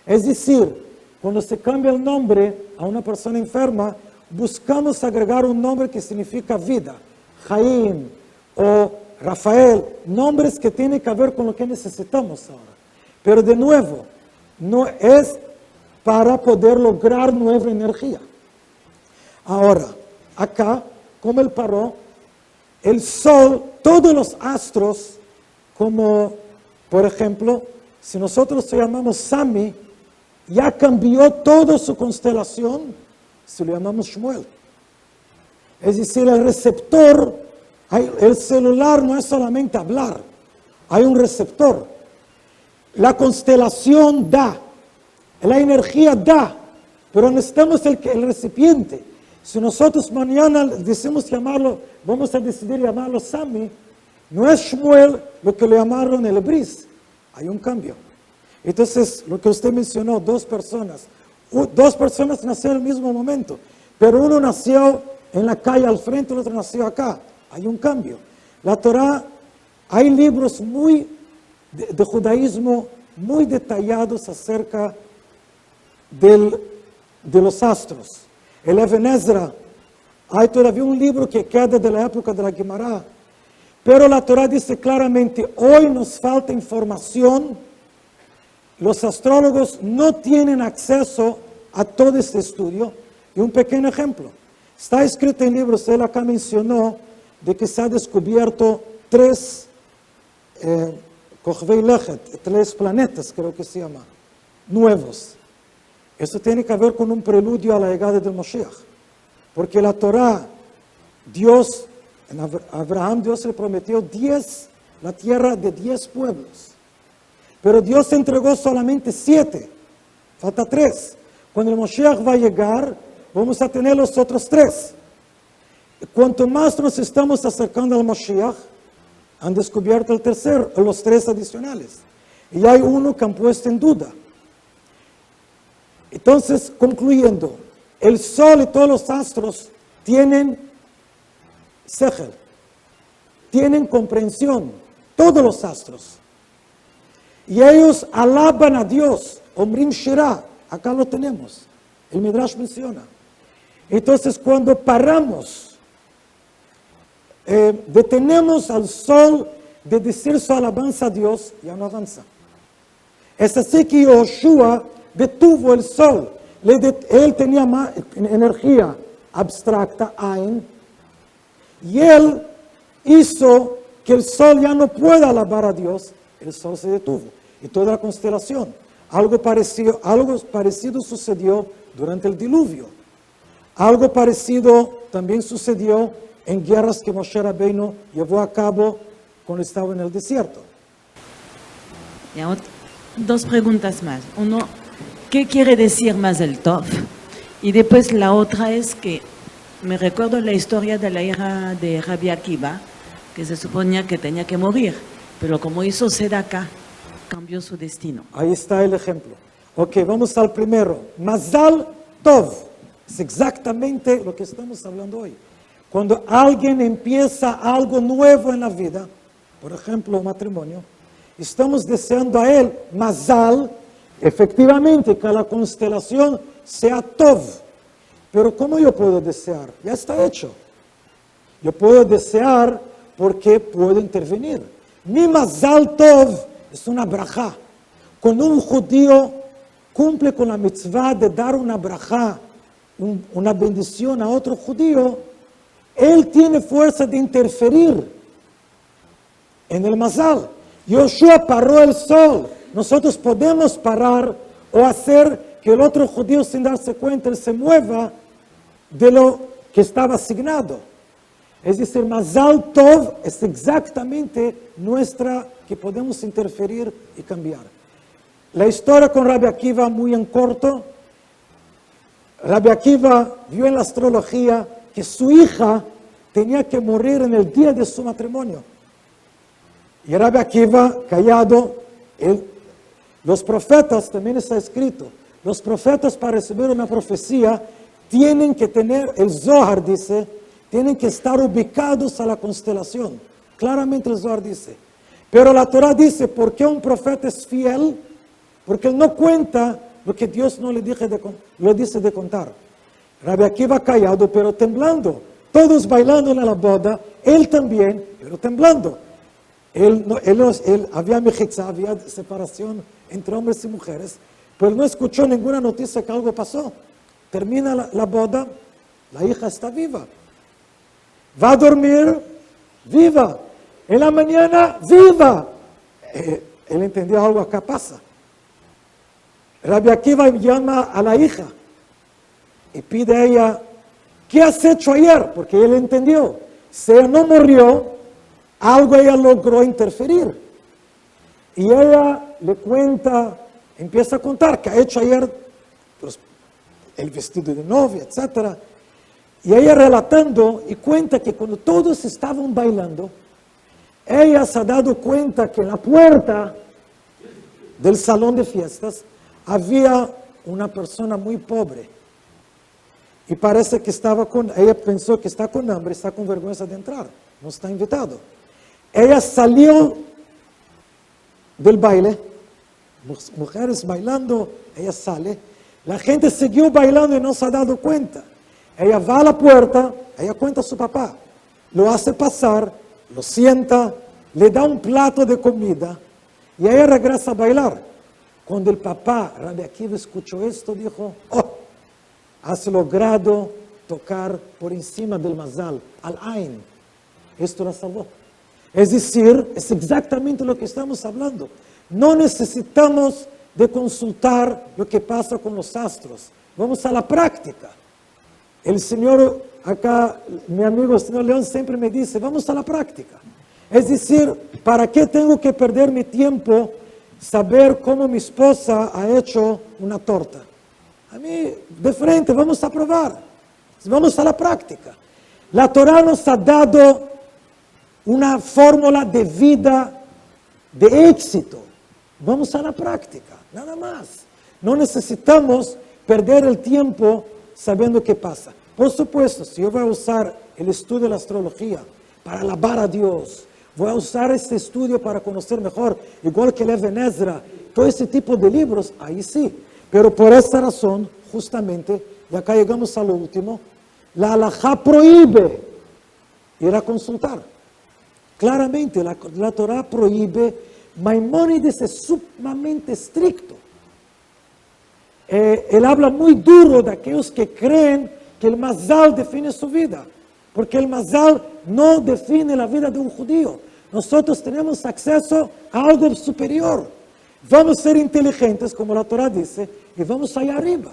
Es decir, cuando se cambia el nombre a una persona enferma, buscamos agregar un nombre que significa vida, Jaim o Rafael, nombres que tienen que ver con lo que necesitamos ahora. Pero de nuevo, no es para poder lograr nueva energía. Ahora, acá, como él paró, el sol, todos los astros, como por ejemplo, si nosotros llamamos Sami, ya cambió toda su constelación si lo llamamos Shmuel. Es decir, el receptor, el celular no es solamente hablar, hay un receptor. La constelación da, la energía da, pero necesitamos el recipiente. Si nosotros mañana decimos llamarlo, vamos a decidir llamarlo Sami, no es Shmuel lo que le llamaron el Bris, hay un cambio. Entonces, lo que usted mencionó, dos personas nacieron en el mismo momento, pero uno nació en la calle al frente, el otro nació acá. Hay un cambio. La Torah, hay libros de judaísmo muy detallados acerca de los astros. El Even Ezra, hay todavía un libro que queda de la época de la Gemara, pero la Torah dice claramente, hoy nos falta información. Los astrólogos no tienen acceso a todo este estudio. Y un pequeño ejemplo. Está escrito en libros, él acá mencionó, de que se ha descubierto 3 Kochvei Lechet, 3 planetas, creo que se llama, nuevos. Eso tiene que ver con un preludio a la llegada del Mashiach. Porque la Torah, a Abraham Dios le prometió la tierra de 10 pueblos. Pero Dios entregó solamente 7, falta 3. Cuando el Mashiach va a llegar, vamos a tener los otros 3. Cuanto más nos estamos acercando al Mashiach, han descubierto los 3 adicionales. Y hay uno que han puesto en duda. Entonces, concluyendo, el Sol y todos los astros tienen sechel, tienen comprensión, todos los astros. Y ellos alaban a Dios, Omrim Shirah, acá lo tenemos, el Midrash menciona. Entonces cuando paramos, detenemos al sol de decir su alabanza a Dios, ya no avanza. Es así que Yoshua detuvo el sol. Él tenía más energía abstracta, Ain, y él hizo que el sol ya no pueda alabar a Dios. El sol se detuvo. Y toda la constelación. Algo parecido sucedió durante el diluvio. Algo parecido también sucedió en guerras que Moshe Rabbeinu llevó a cabo cuando estaba en el desierto. Ya, dos preguntas más. Uno, ¿qué quiere decir más el Tov? Y después la otra es que me recuerdo la historia de la hija de Rabbi Akiva, que se suponía que tenía que morir, pero como hizo Sedaka, cambió su destino. Ahí está el ejemplo. Ok, vamos al primero. Mazal Tov. Es exactamente lo que estamos hablando hoy. Cuando alguien empieza algo nuevo en la vida, por ejemplo, un matrimonio, estamos deseando a él, Mazal, efectivamente, que la constelación sea Tov. Pero ¿cómo yo puedo desear? Ya está hecho. Yo puedo desear porque puedo intervenir. Mi Mazal Tov es una brajá. Cuando un judío cumple con la mitzvah de dar una brajá, una bendición a otro judío, él tiene fuerza de interferir en el Mazal. Yoshua paró el sol. Nosotros podemos parar o hacer que el otro judío, sin darse cuenta, él se mueva de lo que estaba asignado. Es decir, Mazal Tov es exactamente nuestra, que podemos interferir y cambiar. La historia con Rabbi Akiva, muy en corto. Rabbi Akiva vio en la astrología que su hija tenía que morir en el día de su matrimonio. Y Rabbi Akiva, callado, los profetas, también está escrito, los profetas para recibir una profecía tienen que tener, el Zohar dice, tienen que estar ubicados a la constelación. Claramente el Zohar dice. Pero la Torah dice, ¿por qué un profeta es fiel? Porque él no cuenta lo que Dios no le dice de contar. Rabbi Akiva callado, pero temblando. Todos bailando en la boda, él también, pero temblando. Él había mejitza, había separación entre hombres y mujeres, pero no escuchó ninguna noticia que algo pasó. Termina la boda, la hija está viva. Va a dormir, viva. En la mañana, viva. Él entendió algo acá pasa. Rabbi Akiva llama a la hija y pide a ella, ¿qué has hecho ayer? Porque él entendió. Si ella no murió, algo ella logró interferir. Y ella le cuenta, empieza a contar que ha hecho ayer pues, el vestido de novia, etc. Y ella relatando y cuenta que cuando todos estaban bailando, ella se ha dado cuenta que en la puerta del salón de fiestas había una persona muy pobre. Y parece que ella pensó que está con hambre, está con vergüenza de entrar, no está invitado. Ella salió del baile, mujeres bailando, ella sale, la gente siguió bailando y no se ha dado cuenta. Ella va a la puerta, ella cuenta a su papá, lo hace pasar, lo sienta, le da un plato de comida y ella regresa a bailar. Cuando el papá, Rabbi Akiva, escuchó esto, dijo, oh, has logrado tocar por encima del Mazal, al Ain. Esto la salvó. Es decir, es exactamente lo que estamos hablando. No necesitamos de consultar lo que pasa con los astros. Vamos a la práctica. El señor, acá, mi amigo el señor León siempre me dice, vamos a la práctica. Es decir, ¿para qué tengo que perder mi tiempo saber cómo mi esposa ha hecho una torta? A mí, de frente, vamos a probar. Vamos a la práctica. La Torah nos ha dado una fórmula de vida, de éxito. Vamos a la práctica, nada más. No necesitamos perder el tiempo sabiendo qué pasa. Por supuesto, si yo voy a usar el estudio de la astrología para alabar a Dios, voy a usar este estudio para conocer mejor, igual que el Even Ezra, todo ese tipo de libros, ahí sí. Pero por esta razón, justamente, y acá llegamos a lo último, la halajá prohíbe ir a consultar. Claramente la Torah prohíbe, Maimónides es sumamente estricto. Él habla muy duro de aquellos que creen que el Mazal define su vida, porque el Mazal no define la vida de un judío. Nosotros tenemos acceso a algo superior. Vamos a ser inteligentes, como la Torah dice, y vamos allá arriba.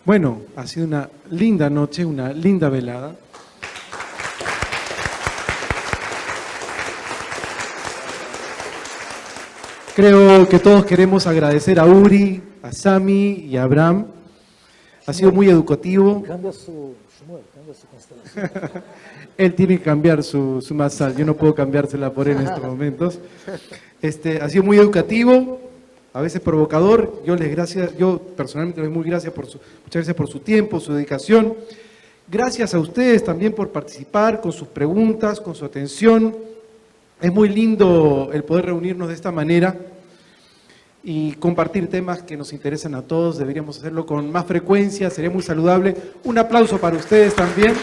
Bueno, ha sido una linda noche, una linda velada. Creo que todos queremos agradecer a Uri, a Sami y a Abraham. Ha sido muy educativo. Cambia su constelación. Él tiene que cambiar su mazal, yo no puedo cambiársela por él en estos momentos. Ha sido muy educativo, a veces provocador. Yo personalmente le doy muchas gracias por su tiempo, su dedicación. Gracias a ustedes también por participar con sus preguntas, con su atención. Es muy lindo el poder reunirnos de esta manera y compartir temas que nos interesan a todos. Deberíamos hacerlo con más frecuencia, sería muy saludable. Un aplauso para ustedes también.